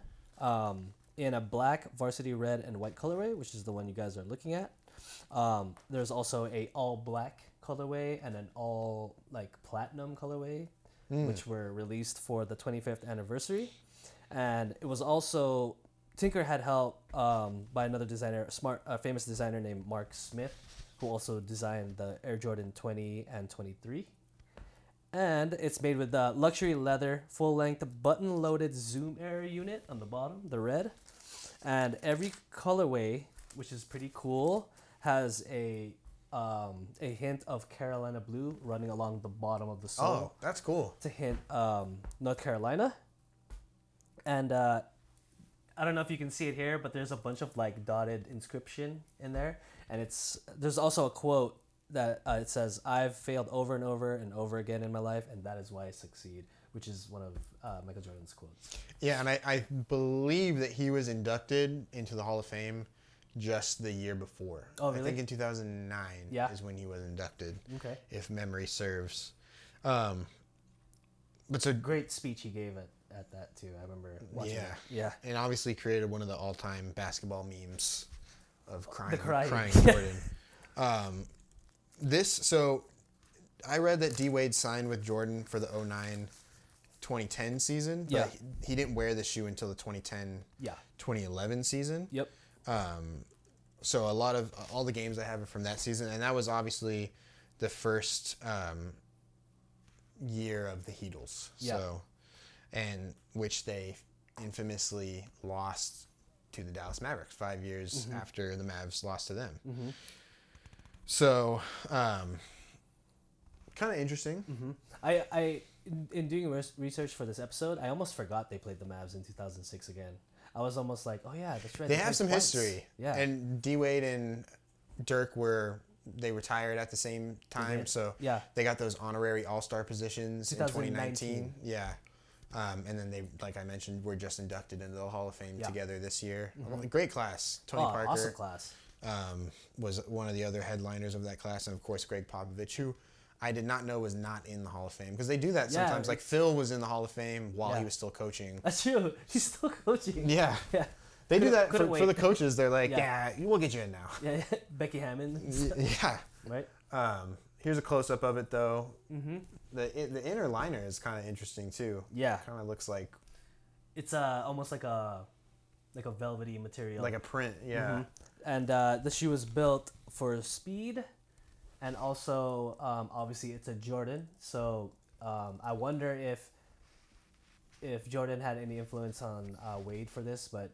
in a black varsity red and white colorway, which is the one you guys are looking at. There's also a all black colorway and an all platinum colorway, which were released for the 25th anniversary. And it was also Tinker had help by another designer, famous designer named Mark Smith, who also designed the Air Jordan 20 and 23. And it's made with luxury leather, full-length button-loaded Zoom Air unit on the bottom, the red. And every colorway, which is pretty cool, has a hint of Carolina blue running along the bottom of the sole. Oh, that's cool. To hint North Carolina. And I don't know if you can see it here, but there's a bunch of dotted inscription in there. And there's also a quote that it says, "I've failed over and over and over again in my life, and that is why I succeed," which is one of Michael Jordan's quotes. Yeah, and I believe that he was inducted into the Hall of Fame just the year before. Oh, really? I think in 2009 is when he was inducted. Okay. If memory serves. But so Great speech he gave at that too. I remember watching it. Yeah. And obviously created one of the all-time basketball memes of crying crying. Jordan. So I read that D-Wade signed with Jordan for the 2009-2010 season, but he didn't wear the shoe until the 2010-2011 season. Yep. So all the games I have are from that season, and that was obviously the first year of the Heatles. Yeah. So, and which they infamously lost to the Dallas Mavericks 5 years after the Mavs lost to them. Mm-hmm. So, kind of interesting. Mm-hmm. I in doing research for this episode, I almost forgot they played the Mavs in 2006 again. I was almost like, oh yeah, that's right. They have some history. Yeah. And D-Wade and Dirk they retired at the same time, so they got those honorary All-Star positions in 2019. Yeah. And then they, like I mentioned, were just inducted into the Hall of Fame together this year. Great class. Tony Parker. Awesome class. Was one of the other headliners of that class, and of course Greg Popovich, who I did not know was not in the Hall of Fame, because they do that sometimes. Like Phil was in the Hall of Fame while he was still coaching. That's true. He's still coaching. Yeah. Yeah. They do that for the coaches. They're like, we'll get you in now. Yeah. Becky Hammond. Yeah. Right. Here's a close up of it though. Mm-hmm. The inner liner is kind of interesting too. Yeah. Kind of looks like it's almost like a velvety material. Like a print. Yeah. Mm-hmm. And the shoe was built for speed, and also obviously it's a Jordan. So I wonder if Jordan had any influence on Wade for this, but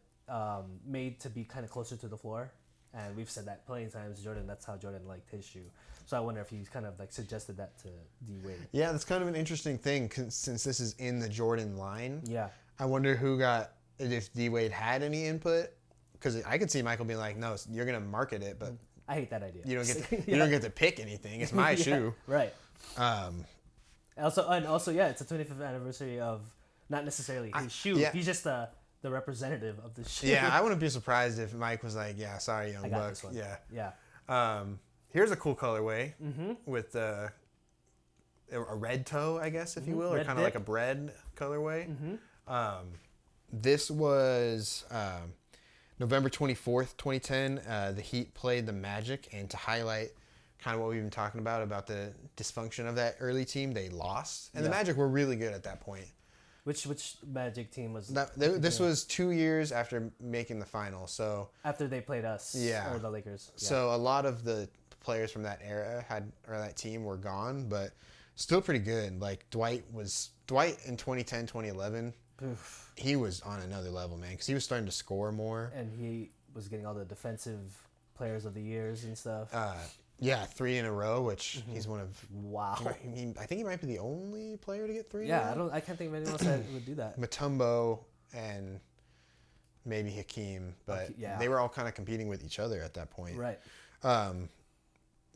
made to be kind of closer to the floor. And we've said that plenty of times. That's how Jordan liked his shoe. So I wonder if he's kind of suggested that to D-Wade. Yeah, that's kind of an interesting thing since this is in the Jordan line. Yeah. I wonder if D Wade had any input, because I could see Michael being like, "No, you're gonna market it, but I hate that idea. you don't get to pick anything. It's my shoe." Right. Also, yeah, it's the 25th anniversary of not necessarily his shoe. Yeah. He's just the representative of the shoe. Yeah, I wouldn't be surprised if Mike was like, "Yeah, sorry, young buck." This one. Yeah. Here's a cool colorway with a red toe, I guess, if you will, or kind of like a bread colorway. This was November 24th, 2010. The Heat played the Magic, and to highlight kind of what we've been talking about the dysfunction of that early team, they lost. And the Magic were really good at that point. Which Magic team was this was 2 years after making the final. So after they played us or the Lakers. Yeah. So a lot of the players from that era that team were gone, but still pretty good. Like Dwight in 2010, 2011. Oof. He was on another level, man, because he was starting to score more. And he was getting all the defensive players of the years and stuff. 3 in a row, which he's one of. Wow. I think he might be the only player to get 3. Yeah, I can't think of anyone else that would do that. Mutombo and maybe Hakeem, but they were all kind of competing with each other at that point. Right.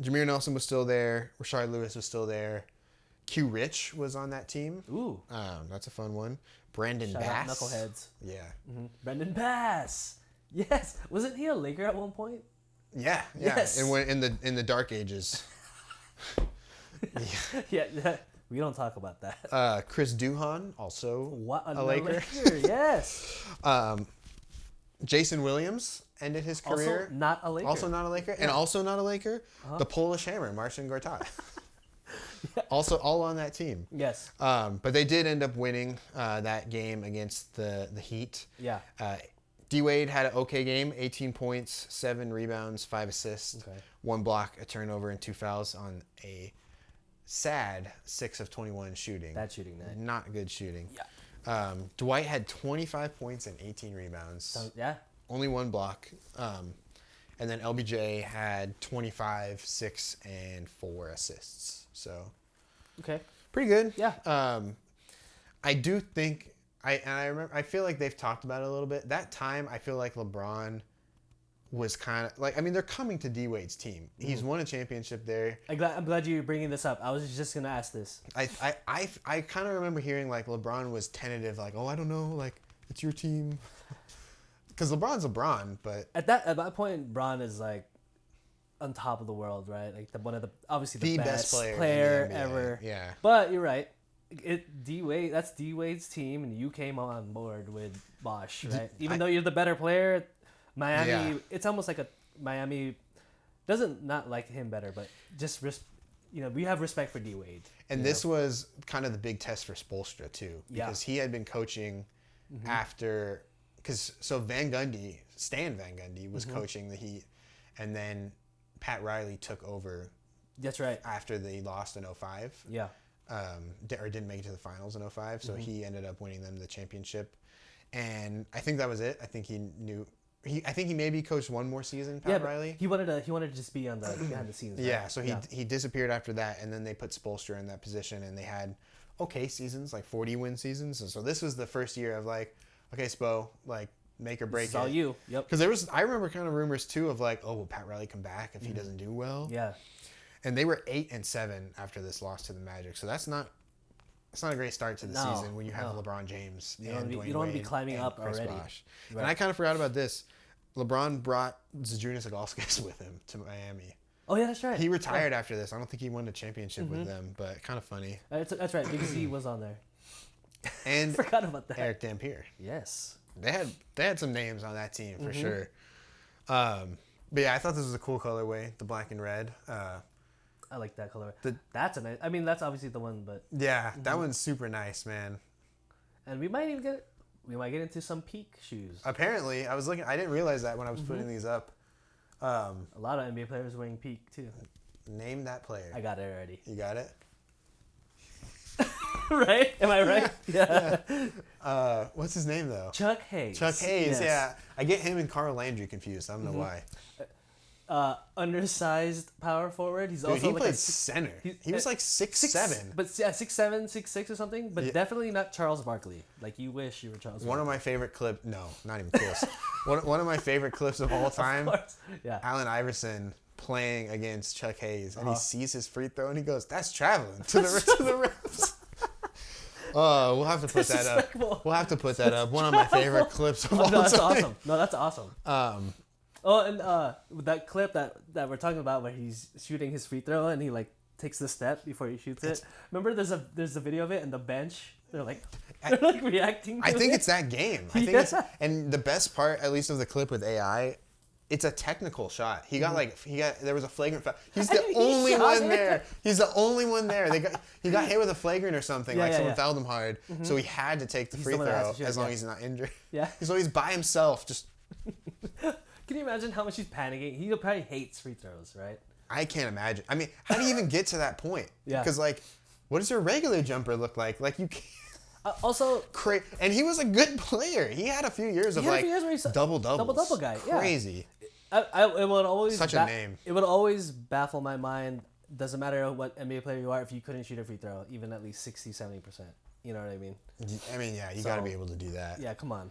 Jameer Nelson was still there. Rashard Lewis was still there. Q Rich was on that team. Ooh. That's a fun one. Brandon Shout Bass. Out Knuckleheads. Yeah. Brandon Bass. Yes. Wasn't he a Laker at one point? Yeah. Yes. In the dark ages. Yeah. We don't talk about that. Chris Duhon, also a Laker. Yes. Jason Williams ended his career. Also not a Laker. And also not a Laker. The Polish Hammer, Marcin Gortat. Also all on that team. Yes. But they did end up winning that game against the Heat. Yeah. D Wade had an okay game, 18 points, 7 rebounds, 5 assists, 1 block, a turnover, and 2 fouls on a sad 6 of 21 shooting. Bad shooting night. Not good shooting. Yeah. Dwight had 25 points and 18 rebounds. Only 1 block. And then LBJ had 25, 6, and 4 assists. So, pretty good. Yeah. I do think I feel like they've talked about it a little bit. That time, I feel like LeBron was kind of like, I mean, they're coming to D Wade's team. He's won a championship there. I'm glad you're bringing this up. I was just gonna ask this. I kind of remember hearing like LeBron was tentative, like, oh, I don't know, like it's your team, because LeBron's LeBron, but at that point, LeBron is like on top of the world, right? Like obviously the best player ever. Yeah. But you're right. That's D Wade's team, and you came on board with Bosh, right? Even though you're the better player, Miami. It's almost like Miami doesn't not like him better, but just we have respect for D Wade. And this was kind of the big test for Spoelstra too, because he had been coaching after, Stan Van Gundy was coaching the Heat, and then Pat Riley took over. That's right. After they lost in 2005. Yeah. Or didn't make it to the finals in 2005, so he ended up winning them the championship. And I think that was it. I think he knew. I think he maybe coached one more season, Pat Riley. He wanted to just be on the behind the scenes. Right? Yeah, so he disappeared after that, and then they put Spoelstra in that position, and they had okay seasons, like 40-win seasons. And so this was the first year of like, okay, Spo, like make or break it's all you. Yep. Because I remember kind of rumors too of like, oh, will Pat Riley come back if he doesn't do well? Yeah. And they were 8-7 after this loss to the Magic, so that's not a great start to the season when you have LeBron James and Dwyane Wade. You don't want to be climbing up already. Right. And I kind of forgot about this. LeBron brought Zydrunas Ilgauskas with him to Miami. Oh yeah, that's right. He retired after this. I don't think he won a championship with them, but kind of funny. That's right. Big Z was on there. And forgot about that. Eric Dampier. Yes. They had some names on that team for sure. But yeah, I thought this was a cool colorway, the black and red. I like that color. That's a nice. I mean, that's obviously the one, but yeah, that one's super nice, man. And we might get into some peak shoes. Apparently, I was looking. I didn't realize that when I was putting these up. A lot of NBA players wearing peak too. Name that player. I got it already. You got it. Right? Am I right? Yeah. What's his name though? Chuck Hayes. Chuck Hayes. Yes. Yeah, I get him and Carl Landry confused. I don't know why. undersized power forward. He's Dude, also he like played center. He was like 6'7". But yeah, 6'7", 6'6" or something. But definitely not Charles Barkley. Like you wish you were Charles. One of my favorite clips. No, not even close. one of my favorite clips of all time. Of course. Yeah. Allen Iverson playing against Chuck Hayes, and he sees his free throw, and he goes, "That's traveling to the refs." Oh, we'll have to put that up. We'll have to put that up. One of my favorite clips of all time. That's awesome. No, that's awesome. Oh, and that clip that we're talking about where he's shooting his free throw and he like takes the step before he shoots it. Remember, there's a video of it and the bench. They're like reacting. I think it's that game. I think it's, and the best part, at least of the clip with AI, it's a technical shot. He got there was a flagrant foul. He's the only one there. He's the only one there. He got hit with a flagrant or something. Someone fouled him hard, so he had to take the free throw as long as he's not injured. Yeah. So he's by himself, just. Can you imagine how much he's panicking? He probably hates free throws, right? I can't imagine. I mean, how do you even get to that point? Yeah. Because what does your regular jumper look like? Like you can't. Also, and he was a good player. He had a few years of double guy. Crazy. It would always such a name. It would always baffle my mind. Doesn't matter what NBA player you are, if you couldn't shoot a free throw, even at least 60-70%. You know what I mean? I mean, yeah, you got to be able to do that. Yeah, come on.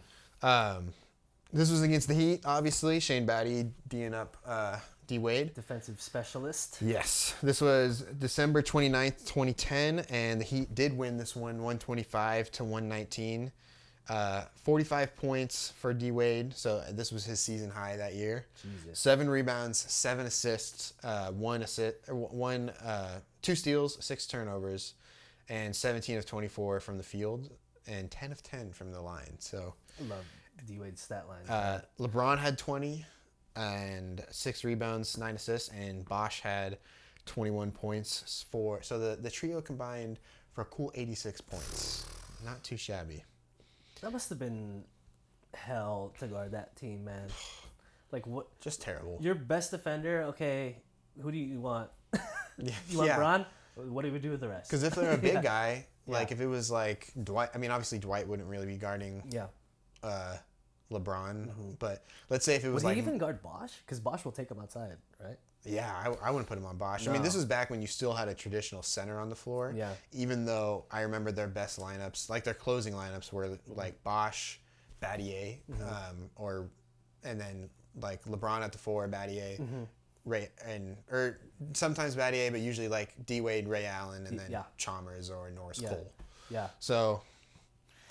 This was against the Heat, obviously. Shane Battier D'ing up D Wade. Defensive specialist. Yes. This was December 29th, 2010, and the Heat did win this one 125-119. 45 points for D Wade, so this was his season high that year. Jesus. 7 rebounds, 7 assists, 2 steals, 6 turnovers, and 17 of 24 from the field, and 10 of 10 from the line. So I love D Wade's stat line. LeBron had 20 and 6 rebounds, 9 assists, and Bosh had 21 points so the trio combined for a cool 86 points. Not too shabby. That must have been hell to guard that team, man. Like what? Just terrible. Your best defender, okay. Who do you want? You want Bron? What do we do with the rest? Because if they're a big guy, if it was like Dwight, I mean, obviously Dwight wouldn't really be guarding LeBron, but let's say if it was Would he even guard Bosh? Because Bosh will take him outside, right? Yeah, I wouldn't put him on Bosh. No. I mean, this was back when you still had a traditional center on the floor. Yeah. Even though I remember their best lineups, like their closing lineups, were like Bosh, Battier, and then like LeBron at the 4, Battier, Ray, or sometimes Battier, but usually like D Wade, Ray Allen, and then Chalmers or Norris Cole. Yeah. So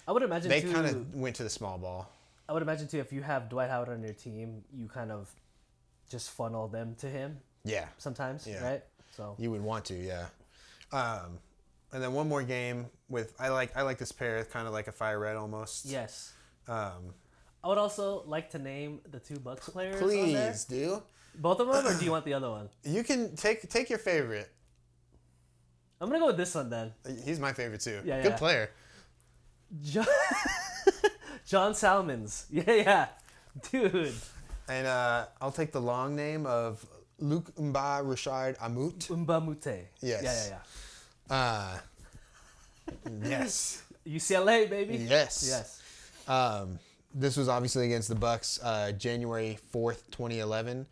I would imagine they kind of went to the small ball. I would imagine too, if you have Dwight Howard on your team, you kind of just funnel them to him. Yeah. Sometimes, right? So you would want to, yeah. And then one more game with I like this pair, kind of like a fire red almost. Yes. I would also like to name the 2 Bucks players. Please do. Both of them, or do you want the other one? You can take your favorite. I'm gonna go with this one then. He's my favorite too. Yeah, Good player. John Salmons. Yeah. Dude. And I'll take the long name of Luc Mba Richard Amout. Mbamute. Yes. Yeah. Yes. UCLA, baby. Yes. This was obviously against the Bucks, January 4th, 2011.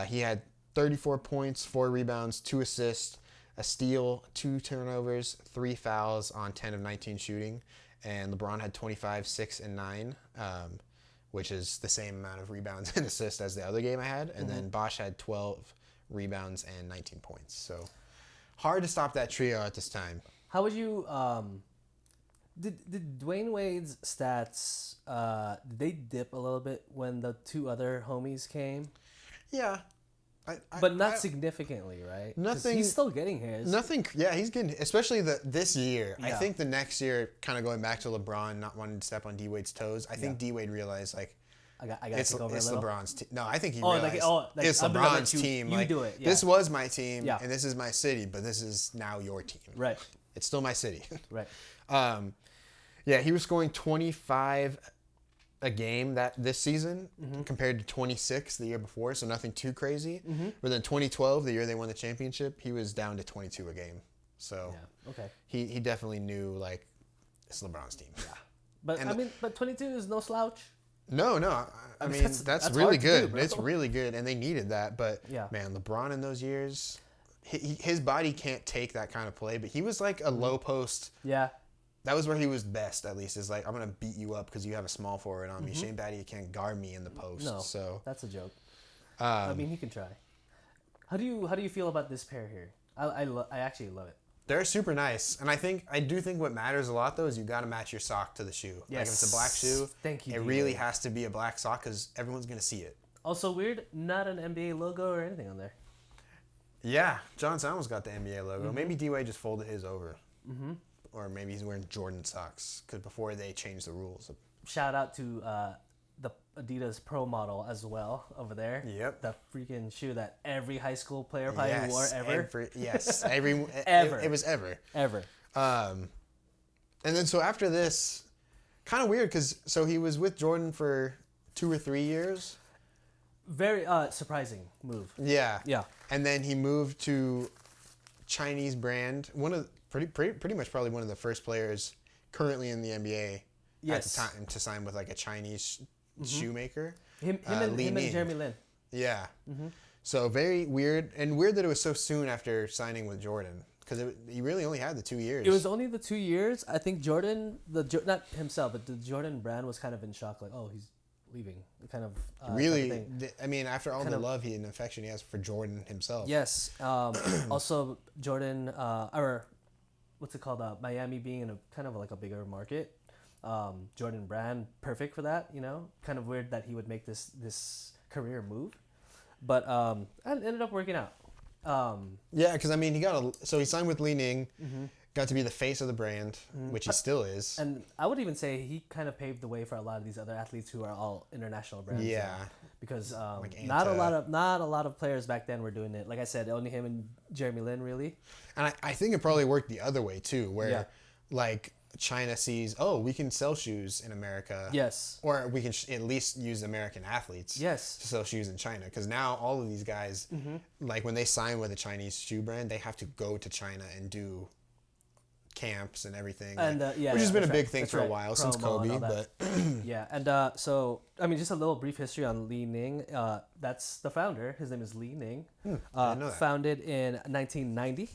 He had 34 points, 4 rebounds, 2 assists, a steal, 2 turnovers, 3 fouls on 10 of 19 shooting. And LeBron had 25, 6, and 9, which is the same amount of rebounds and assists as the other game I had. And then Bosh had 12 rebounds and 19 points. So hard to stop that trio at this time. How would you... Did Dwyane Wade's stats, did they dip a little bit when the 2 other homies came? Yeah. But not significantly, right? Nothing. He's still getting his. Nothing. Yeah, he's getting, especially this year. Yeah. I think the next year, kind of going back to LeBron not wanting to step on D Wade's toes. I think D Wade realized I got to take over a little. LeBron's team. No, I think he realized it's LeBron's team. You do it. Yeah. This was my team, and this is my city, but this is now your team. Right. It's still my city. Right. Yeah, he was scoring 25 a game this season compared to 26 the year before, so nothing too crazy. But then 2012, the year they won the championship, he was down to 22 a game. So he definitely knew it's LeBron's team. Yeah, but but 22 is no slouch. No, no. I mean, that's really hard to do, good. bro. It's really good, and they needed that. But Yeah. man, LeBron in those years, his body can't take that kind of play. But he was like a low post. Yeah. That was where he was best, at least. Is like, I'm gonna beat you up because you have a small forward on me. Shane Battier can't guard me in the post. No, So that's a joke. I mean, he can try. How do you feel about this pair here? I actually love it. they're super nice, and I do think what matters a lot though is you got to match your sock to the shoe. Yes. Like if it's a black shoe, Thank you, it D-Wade. really has to be a black sock because everyone's gonna see it. Also weird, not an NBA logo or anything on there. Yeah, John Salmons got the NBA logo. Maybe D-Wade just folded his over. Or maybe he's wearing Jordan socks because before they changed the rules. Shout out to the Adidas Pro model as well over there. Yep. The freaking shoe that every high school player probably wore ever. Ever. It was ever. Ever. And then so after this, kind of weird because so he was with Jordan for 2 or 3 years. Very surprising move. Yeah. Yeah. And then he moved to Chinese brand. One of pretty much probably one of the first players currently in the NBA at the time to sign with like a Chinese shoemaker. Him and Li-Ning. Jeremy Lin. Yeah. So very weird, and weird that it was so soon after signing with Jordan because he really only had the 2 years. It was only the 2 years. I think Jordan, not himself, but the Jordan brand was kind of in shock, like, oh, he's leaving, kind of. Really, type of thing. I mean, after all Kind the of- love and affection he has for Jordan himself. Yes. Also, Jordan, or what's it called? Miami being in a kind of like a bigger market. Jordan brand, perfect for that. You know, kind of weird that he would make this career move, but it ended up working out. Yeah, because I mean, he signed with Li-Ning, got to be the face of the brand, which he still is. And I would even say he kind of paved the way for a lot of these other athletes who are all international brands. Yeah. now. Because Like not Anta. a lot of players back then were doing it. Like I said, only him and Jeremy Lin really. And I think it probably worked the other way too, where Yeah. like China sees, oh, we can sell shoes in America. Yes. Or we can at least use American athletes. Yes. To sell shoes in China, because now all of these guys, like when they sign with a Chinese shoe brand, they have to go to China and do camps and everything. And which has been a that's big right, thing that's for a right. while since Promo and Kobe, all that. but Yeah, and so I mean, just a little brief history on Li-Ning. That's the founder. His name is Li-Ning. I didn't know that. Founded in 1990.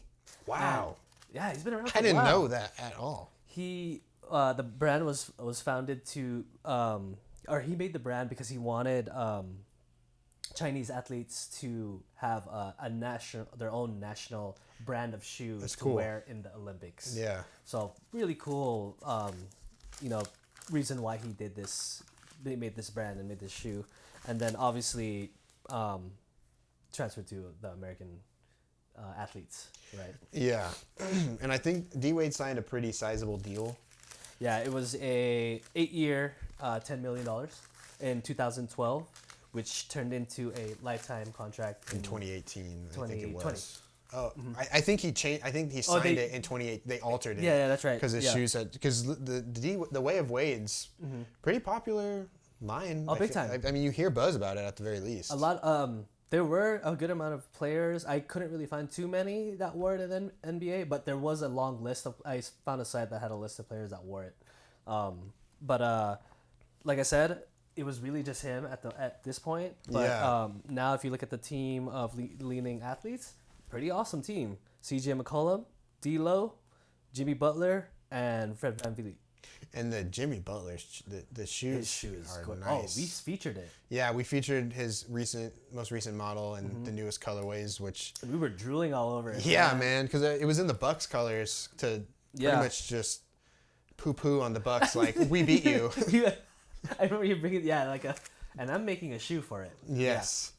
Wow. Yeah, he's been around. For I didn't a while. know that at all. He the brand was founded to or he made the brand because he wanted Chinese athletes to have their own national brand of shoes That's to cool. wear in the Olympics. Yeah. So really cool, reason why he did this. They made this brand and made this shoe, and then obviously transferred to the American athletes, right? Yeah. And I think D-Wade signed a pretty sizable deal. Yeah, it was a 8-year, $10 million in 2012, which turned into a lifetime contract In 2018, I think it 2020. was. Oh, I think he changed. I think he signed they- it in 28. They altered it. Yeah, that's right. Because his Yeah. shoes had because the Way of Wade's pretty popular line. Oh, big time. I mean, you hear buzz about it at the very least. A lot. There were a good amount of players. I couldn't really find too many that wore it in NBA, but there was a long list of. I found a site that had a list of players that wore it. But like I said, it was really just him at this point. But Yeah. now, if you look at the team of Li-Ning athletes, pretty awesome team. CJ McCollum, D'Lo, Jimmy Butler, and Fred VanVleet. And the Jimmy Butler's the shoes, His shoes are good. nice. Oh, we featured it. Yeah, we featured his most recent model and the newest colorways, which We were drooling all over it. yeah, man, because it was in the Bucks colors to Yeah. pretty much just poo on the Bucks like we beat you. I remember you bringing and I'm making a shoe for it. Yes.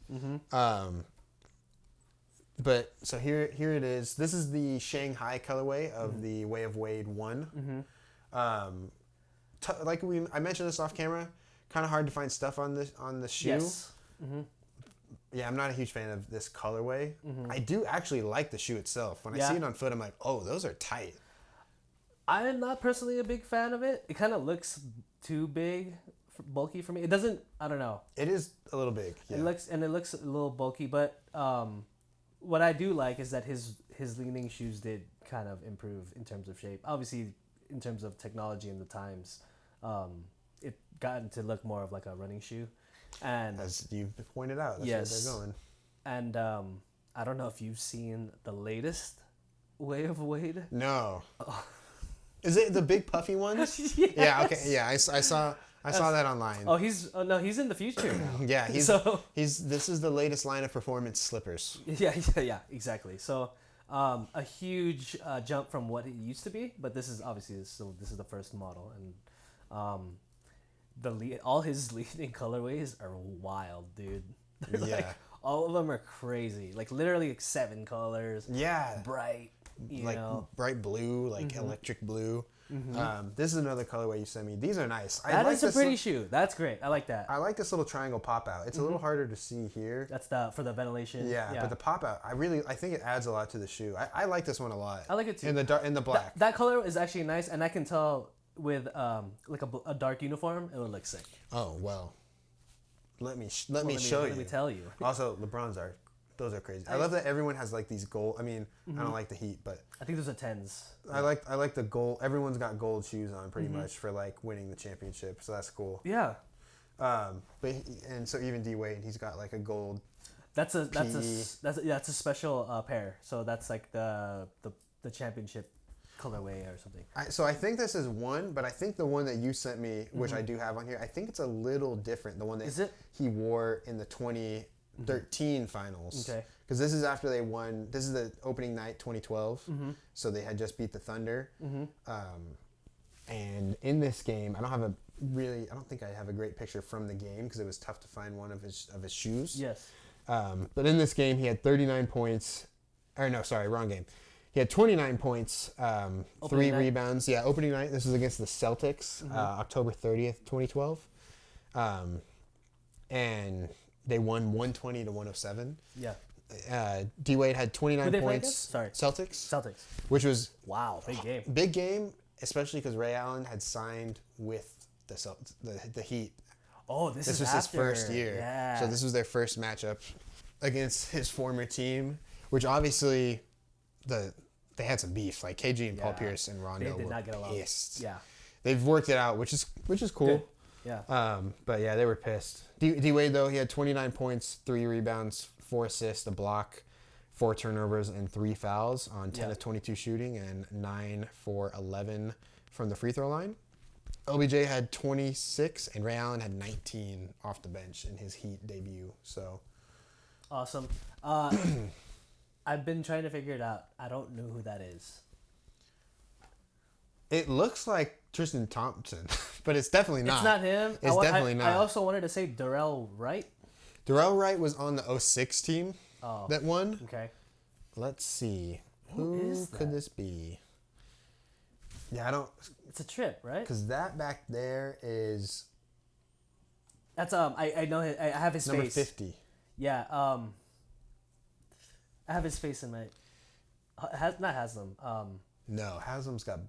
But so here it is. This is the Shanghai colorway of the Way of Wade 1. Like I mentioned this off camera, kind of hard to find stuff on the shoe. Yes. Yeah, I'm not a huge fan of this colorway. I do actually like the shoe itself. When I Yeah. see it on foot, I'm like, oh, those are tight. I'm not personally a big fan of it. It kind of looks too big, bulky for me. It doesn't. I don't know. It is a little big. Yeah. It looks a little bulky, but what I do like is that his Li-Ning shoes did kind of improve in terms of shape. Obviously, in terms of technology and the times, it gotten to look more of like a running shoe, and As you've pointed out, that's Yes. where they're going. and I don't know if you've seen the latest Way of Wade. No. Is it the big puffy ones? Yeah. Okay. Yeah. I saw that online. Oh, he's in the future now. Yeah. So This is the latest line of performance slippers. yeah, exactly. So a huge jump from what it used to be, but this is obviously this is the first model, and all his Li-Ning colorways are wild, dude. They're Yeah. like, all of them are crazy. Like literally like 7 colors. Yeah. Bright. You Like know. bright blue, like electric blue. This is another colorway you sent me. These are nice. That is a pretty shoe. That's great. I like that. I like this little triangle pop out. It's a little harder to see here. That's for the ventilation. Yeah, but the pop out, I think it adds a lot to the shoe. I like this one a lot. I like it too. In the black. That color is actually nice, and I can tell with like a dark uniform, it would look sick. Oh well. Let me show you. Let me tell you. Also, those are crazy. I love that everyone has like these gold. I mean, I don't like the Heat, but I think those are 10s. I like the gold. Everyone's got gold shoes on pretty much for like winning the championship, so that's cool. Yeah. And so even D Wade, he's got like a gold. That's a special pair. So that's like the championship colorway or something. So I think this is one, but I think the one that you sent me, which I do have on here, I think it's a little different. The one that he wore in the 2013 finals. Okay. Because this is after they won. This is the opening night 2012. So they had just beat the Thunder. And in this game, I don't think I have a great picture from the game because it was tough to find one of his shoes. Yes. But in this game, he had 39 points. Or no, sorry, wrong game. He had 29 points, 3 rebounds. Yeah, opening night. This was against the Celtics, October 30th, 2012. And they won 120 to 107. Yeah. D Wade had 29 Who they play points. against? Sorry. Celtics. Which was wow, big game. Big game, especially because Ray Allen had signed with the Heat. Oh, this was his first year. Yeah. So this was their first matchup against his former team, which obviously they had some beef. Like KG and Paul Pierce and Rondo did were not get along. pissed. Yeah. They've worked it out, which is cool. Good. Yeah. But yeah, they were pissed. D Wade though, he had 29 points, 3 rebounds, 4 assists, a block, 4 turnovers, and 3 fouls on 10 of 22 shooting and 9 for 11 from the free throw line. LBJ had 26 and Ray Allen had 19 off the bench in his Heat debut. So awesome. I've been trying to figure it out. I don't know who that is. it looks like Tristan Thompson, but it's definitely not. It's not him. It's definitely not. I also wanted to say Darrell Wright. Darrell Wright was on the 06 team that won. Okay. Let's see. Who could this be? Yeah, I don't. It's a trip, right? Because that back there is That's I know I have his number face. 50. Yeah. I have his face in my. Not Haslam. No, Haslam's got.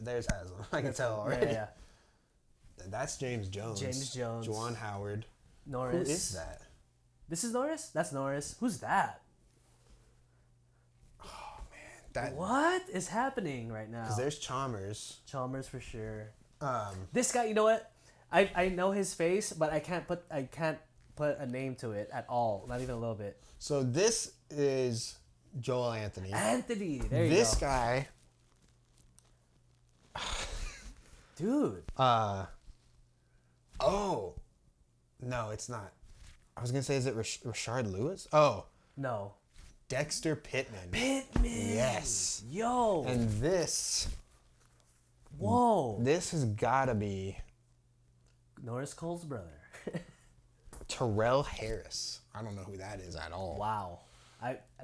There's Haslam. I can tell already. Yeah. That's James Jones. James Jones. Juwan Howard. Norris. Who is that? This is Norris? That's Norris. Who's that? Oh man, that. What is happening right now? Because there's Chalmers. Chalmers for sure. This guy, you know what? I know his face, but I can't put a name to it at all. Not even a little bit. So this is Joel Anthony. Anthony, there you go. This guy. Dude. Oh. No, it's not. I was gonna say, is it Rashard Lewis? Oh. No. Dexter Pittman. Pittman. Yes. Yo. And this. Whoa. This has gotta be Norris Cole's brother. Terrell Harris. I don't know who that is at all. Wow.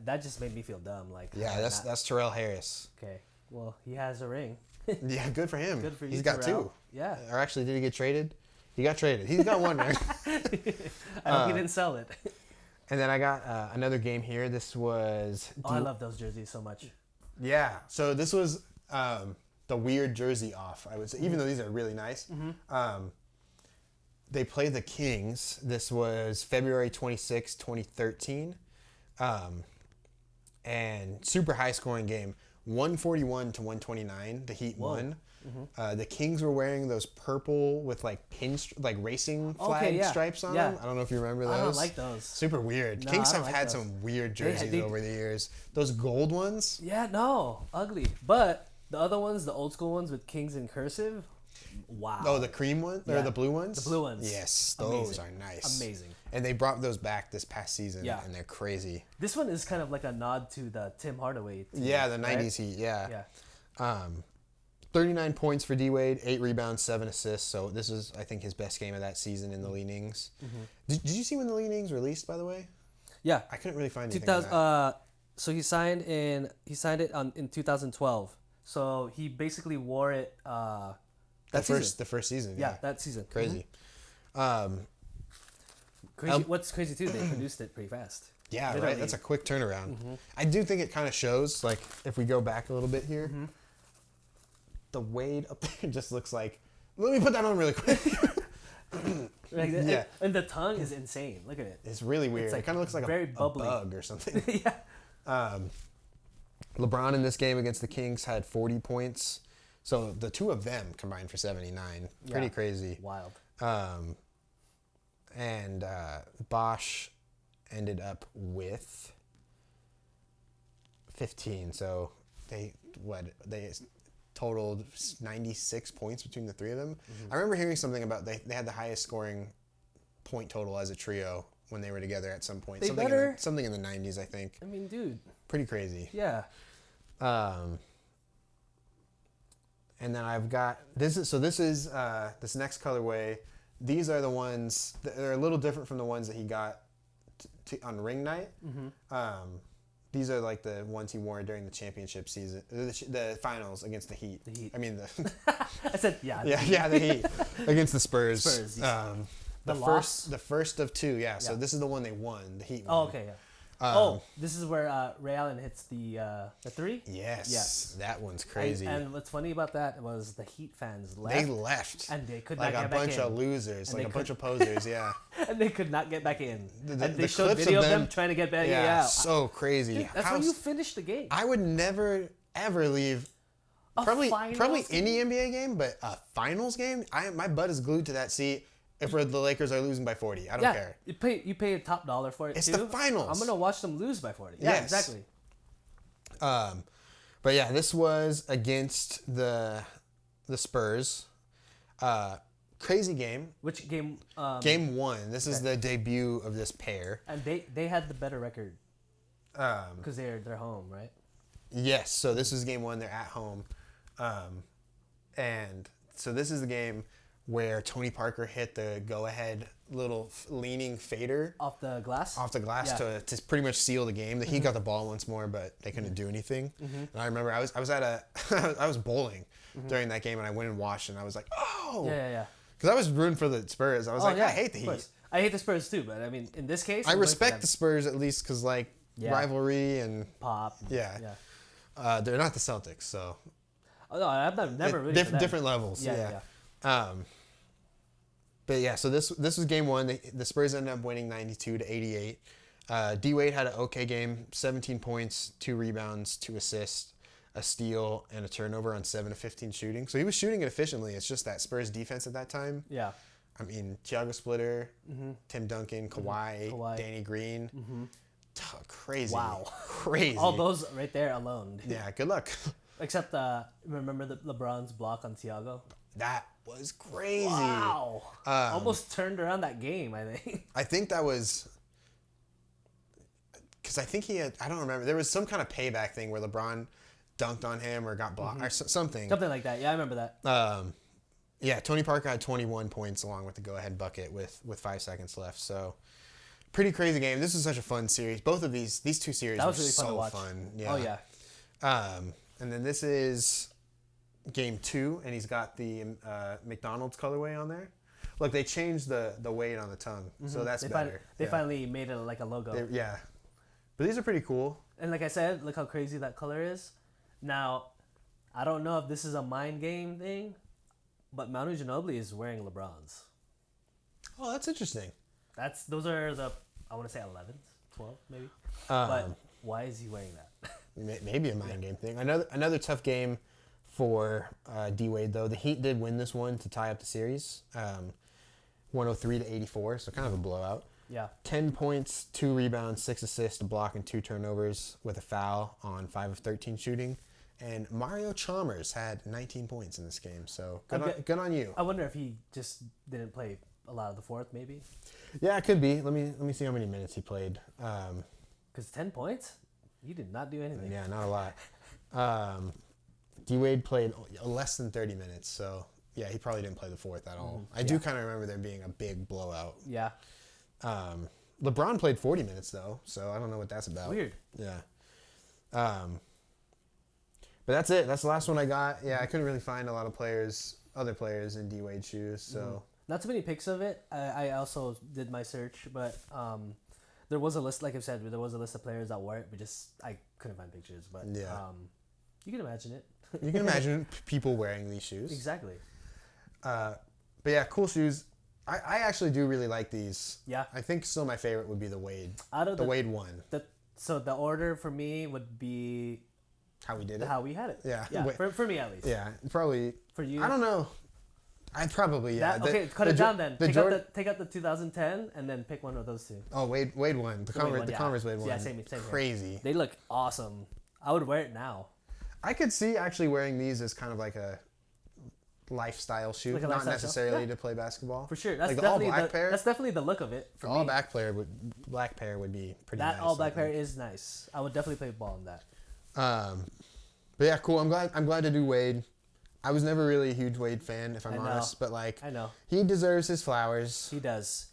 That just made me feel dumb. Like Yeah, that's Terrell Harris. okay. Well, he has a ring. Yeah, good for him. Good for you. He's got Terrell. 2. Yeah. Or actually, did he get traded? He got traded. He's got 1 ring. I hope he didn't sell it. And then I got another game here. This was. I love those jerseys so much. Yeah. So this was the weird jersey off, I would say, even though these are really nice. They played the Kings. This was February 26, 2013. And super high scoring game. 141 to 129. The Heat won. The Kings were wearing those purple with like racing flag stripes on them. I don't know if you remember those. I don't like those. Super weird. No, Kings I don't have like had those. some weird jerseys over the years. Those gold ones. Yeah, no, ugly. But the other ones, the old school ones with Kings in cursive, wow. Oh, the cream one or the blue ones? The blue ones. Yes, those are nice. Amazing. And they brought those back this past season, and they're crazy. This one is kind of like a nod to the Tim Hardaway team, yeah, the 90s right? Heat, yeah. 39 points for D-Wade, 8 rebounds, 7 assists. So this is, I think, his best game of that season in the Li-Nings. Did you see when the Li-Nings released, by the way? Yeah. I couldn't really find anything about that. So he signed it in 2012. So he basically wore it The first season. Yeah, that season. Crazy. Crazy. What's crazy too? They produced it pretty fast. Yeah, literally. Right. That's a quick turnaround. I do think it kind of shows. Like if we go back a little bit here, the Wade up there just looks like. Let me put that on really quick. Yeah, and the tongue is insane. Look at it. It's really weird. It kind of looks like a bug or something. Yeah. LeBron in this game against the Kings had 40 points. So the two of them combined for 79. Pretty crazy. Wild. And Bosch ended up with 15. So they totaled 96 points between the three of them. I remember hearing something about they had the highest scoring point total as a trio when they were together at some point. Something in the 90s, I think. I mean, dude. Pretty crazy. Yeah. And then I've got this next colorway. These are the ones they're a little different from the ones that he got on ring night. These are like the ones he wore during the championship season, the finals against the Heat. The Heat. I mean I said yeah. The Heat against the Spurs. The first of two. Yeah. So this is the one they won. The Heat. Oh, won. okay. Yeah. This is where Ray Allen hits the three? Yes. That one's crazy. And what's funny about that was the Heat fans left. They left. And they could not get back in. Like a bunch of losers, like a bunch of posers, yeah. And they could not get back in. And they showed video of them trying to get back in. Yeah, so crazy. Dude, that's how you finish the game. I would never, ever leave probably any NBA game, but a finals game, my butt is glued to that seat. If the Lakers are losing by 40, I don't care. You pay a top dollar for it. It's too. the finals. I'm gonna watch them lose by 40. Yeah, exactly. But yeah, this was against the Spurs. Crazy game. Which game? Game 1. This is the debut of this pair. And they had the better record. Because they're home, right? Yes. So this is game 1. They're at home, and so this is the game where Tony Parker hit the go-ahead little leaning fader off the glass to pretty much seal the game. The Heat got the ball once more, but they couldn't do anything. And I remember I was at I was bowling during that game, and I went and watched, and I was like, oh, yeah. Because I was rooting for the Spurs. I was I hate the Heat. I hate the Spurs too, but I mean, in this case, I respect the Spurs at least because rivalry and pop. Yeah. They're not the Celtics, so. Oh, no, I've never really different levels. Yeah. But yeah, so this was game 1. The Spurs ended up winning 92-88. D-Wade had an okay game, 17 points, 2 rebounds, 2 assists, a steal, and a turnover on 7 of 15 shooting. So he was shooting it efficiently. It's just that Spurs defense at that time. Yeah. I mean, Thiago Splitter, Tim Duncan, Kawhi, Danny Green. Crazy. Wow. Crazy. All those right there alone. Yeah, good luck. Except, remember LeBron's block on Thiago? That was crazy. Wow. Almost turned around that game, I think. I think that was... Because I think he had... I don't remember. There was some kind of payback thing where LeBron dunked on him or got blocked or something. Something like that. Yeah, I remember that. Yeah, Tony Parker had 21 points along with the go-ahead bucket with 5 seconds left. So, pretty crazy game. This was such a fun series. Both of these two series were really so fun. Yeah. Oh, yeah. And then this is game 2, and he's got the McDonald's colorway on there. Look, they changed the weight on the tongue, so that's better. They finally made it like a logo. But these are pretty cool. And like I said, look how crazy that color is. Now, I don't know if this is a mind game thing, but Manu Ginobili is wearing LeBron's. Oh, that's interesting. Those are the, I want to say 11s, 12 maybe. But why is he wearing that? Maybe a mind game thing. Another tough game for D Wade though. The Heat did win this one to tie up the series, 103-84, so kind of a blowout. Yeah. 10 points, 2 rebounds, 6 assists, a block, and 2 turnovers with a foul on 5 of 13 shooting. And Mario Chalmers had 19 points in this game, so good on you. I wonder if he just didn't play a lot of the fourth, maybe. Yeah, it could be. Let me see how many minutes he played. Because 10 points, he did not do anything. Yeah, not a lot. D Wade played less than 30 minutes, so yeah, he probably didn't play the fourth at all. I do kind of remember there being a big blowout. Yeah. LeBron played 40 minutes though, so I don't know what that's about. Weird. Yeah. But that's it. That's the last one I got. Yeah, I couldn't really find a lot of other players in D Wade shoes, so. Not too many pics of it. I also did my search, but there was a list, like I said, there was a list of players that wore it, but I couldn't find pictures. But yeah. You can imagine it. You can imagine people wearing these shoes. Exactly. But yeah, cool shoes. I actually do really like these. Yeah. I think still my favorite would be the Wade. Out of the Wade one. So the order for me would be how we did it. How we had it. Yeah. Yeah. For me at least. Yeah. Probably. For you. I don't know. I'd probably cut it down then. Take out the 2010 and then pick one of those two. Oh, Wade one. The Converse Wade one. Yeah, same crazy. Here. They look awesome. I would wear it now. I could see actually wearing these as kind of like a lifestyle shoe, like not necessarily to play basketball. For sure. That's like definitely the all black pair. That's definitely the look of it. For all me. black pair would be pretty nice. That all black pair is nice. I would definitely play ball in that. But yeah, cool. I'm glad to do Wade. I was never really a huge Wade fan, if I'm honest, but like I know he deserves his flowers. He does.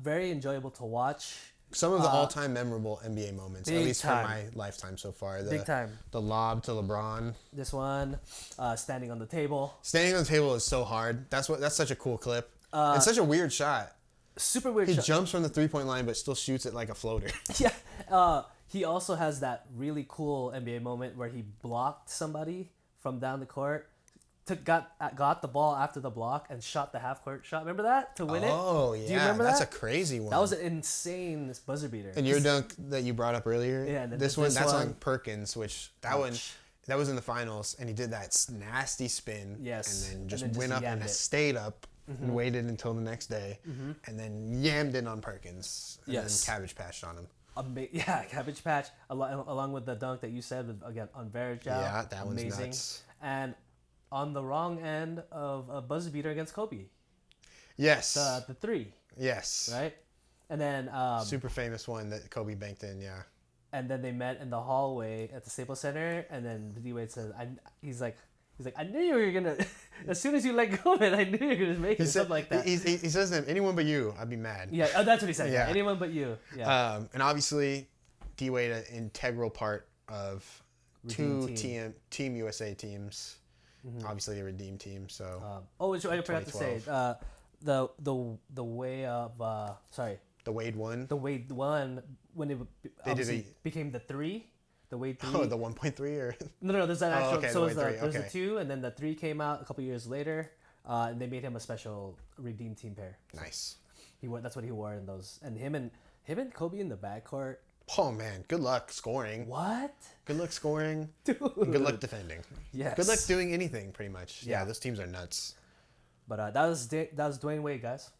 Very enjoyable to watch. Some of the all-time memorable NBA moments, at least for my lifetime so far. Big time. The lob to LeBron. This one, standing on the table. Standing on the table is so hard. That's such a cool clip. It's such a weird shot. Super weird shot. He jumps from the three-point line, but still shoots it like a floater. Yeah. He also has that really cool NBA moment where he blocked somebody from down the court. Got the ball after the block and shot the half court shot. Remember that to win it? Oh yeah, do you remember that's that? a crazy one. That was an insane buzzer beater. And your dunk that you brought up earlier. Yeah, this one on Perkins, which that was in the finals, and he did that nasty spin. Yes, and then just went up and stayed up and waited until the next day, and then yammed in on Perkins. And then Cabbage patched on him. Cabbage patch along with the dunk that you said again on Verjao. Yeah, that one's amazing. Nuts. And on the wrong end of a buzzer beater against Kobe. Yes. The three. Yes. Right? And then... super famous one that Kobe banked in, yeah. And then they met in the hallway at the Staples Center, and then D-Wade says, he's like, I knew you were going to... As soon as you let go of it, I knew you were going to make it. Something like that. He says to him, anyone but you, I'd be mad. Yeah, that's what he said. Yeah. Anyone but you. Yeah. And obviously, D-Wade, an integral part of Team USA teams. Obviously a redeem team, so which I forgot to say, the way of the Wade one. The Wade one when it became the 3, the Wade 3. Oh, the 1.3 or no, there's an actual. Okay, so there's the 2, and then the 3 came out a couple years later, and they made him a special redeem team pair. So nice. That's what he wore in those, and him and Kobe in the backcourt. Oh man, good luck scoring. What? Good luck scoring. Dude. And good luck defending. Yes. Good luck doing anything, pretty much. Yeah, those teams are nuts. But that was Dwyane Wade, guys.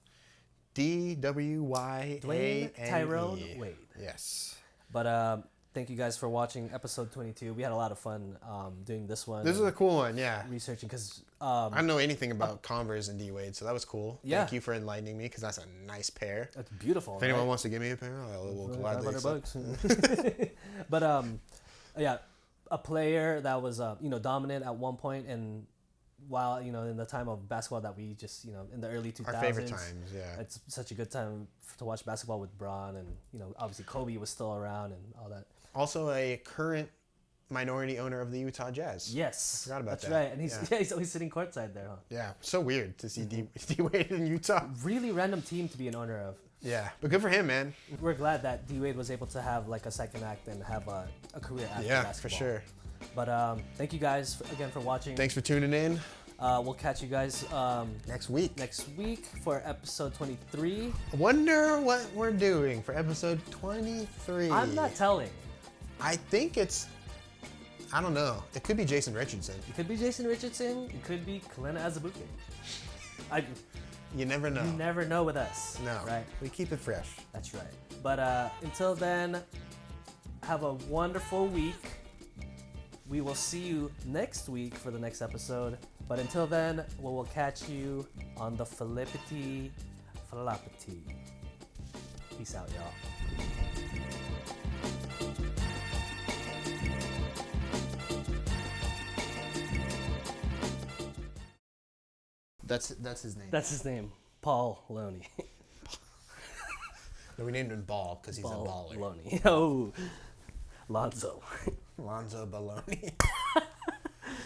Dwyane Dwyane Tyrone Wade. Yes. But thank you guys for watching episode 22. We had a lot of fun doing this one. This is a cool one, yeah. Researching because I don't know anything about Converse and D Wade, so that was cool. Yeah. Thank you for enlightening me because that's a nice pair. That's beautiful. If anyone wants to give me a pair, we'll gladly accept. $500. But yeah, a player that was dominant at one point, and while in the time of basketball that we just in the early 2000s, our favorite times. Yeah, it's such a good time to watch basketball with Bron, and obviously Kobe was still around and all that. Also a current minority owner of the Utah Jazz. Yes, I forgot about that. That's right, and he's always sitting courtside there, huh? Yeah, so weird to see D Wade in Utah. Really random team to be an owner of. Yeah, but good for him, man. We're glad that D Wade was able to have like a second act and have a career after basketball. Yeah, for sure. But thank you guys again for watching. Thanks for tuning in. We'll catch you guys next week. Next week for episode 23. I wonder what we're doing for episode 23. I'm not telling. I think it's I don't know. It could be Jason Richardson. It could be Jason Richardson. It could be Kalena Azubuike. You never know. You never know with us. No. Right? We keep it fresh. That's right. But until then, have a wonderful week. We will see you next week for the next episode. But until then, we will catch you on the Flippity Flappity. Peace out, y'all. That's his name. That's his name, Paul Loney. No, we named him Ball because he's a baller. Loney. Oh, Lonzo. Lonzo Baloney.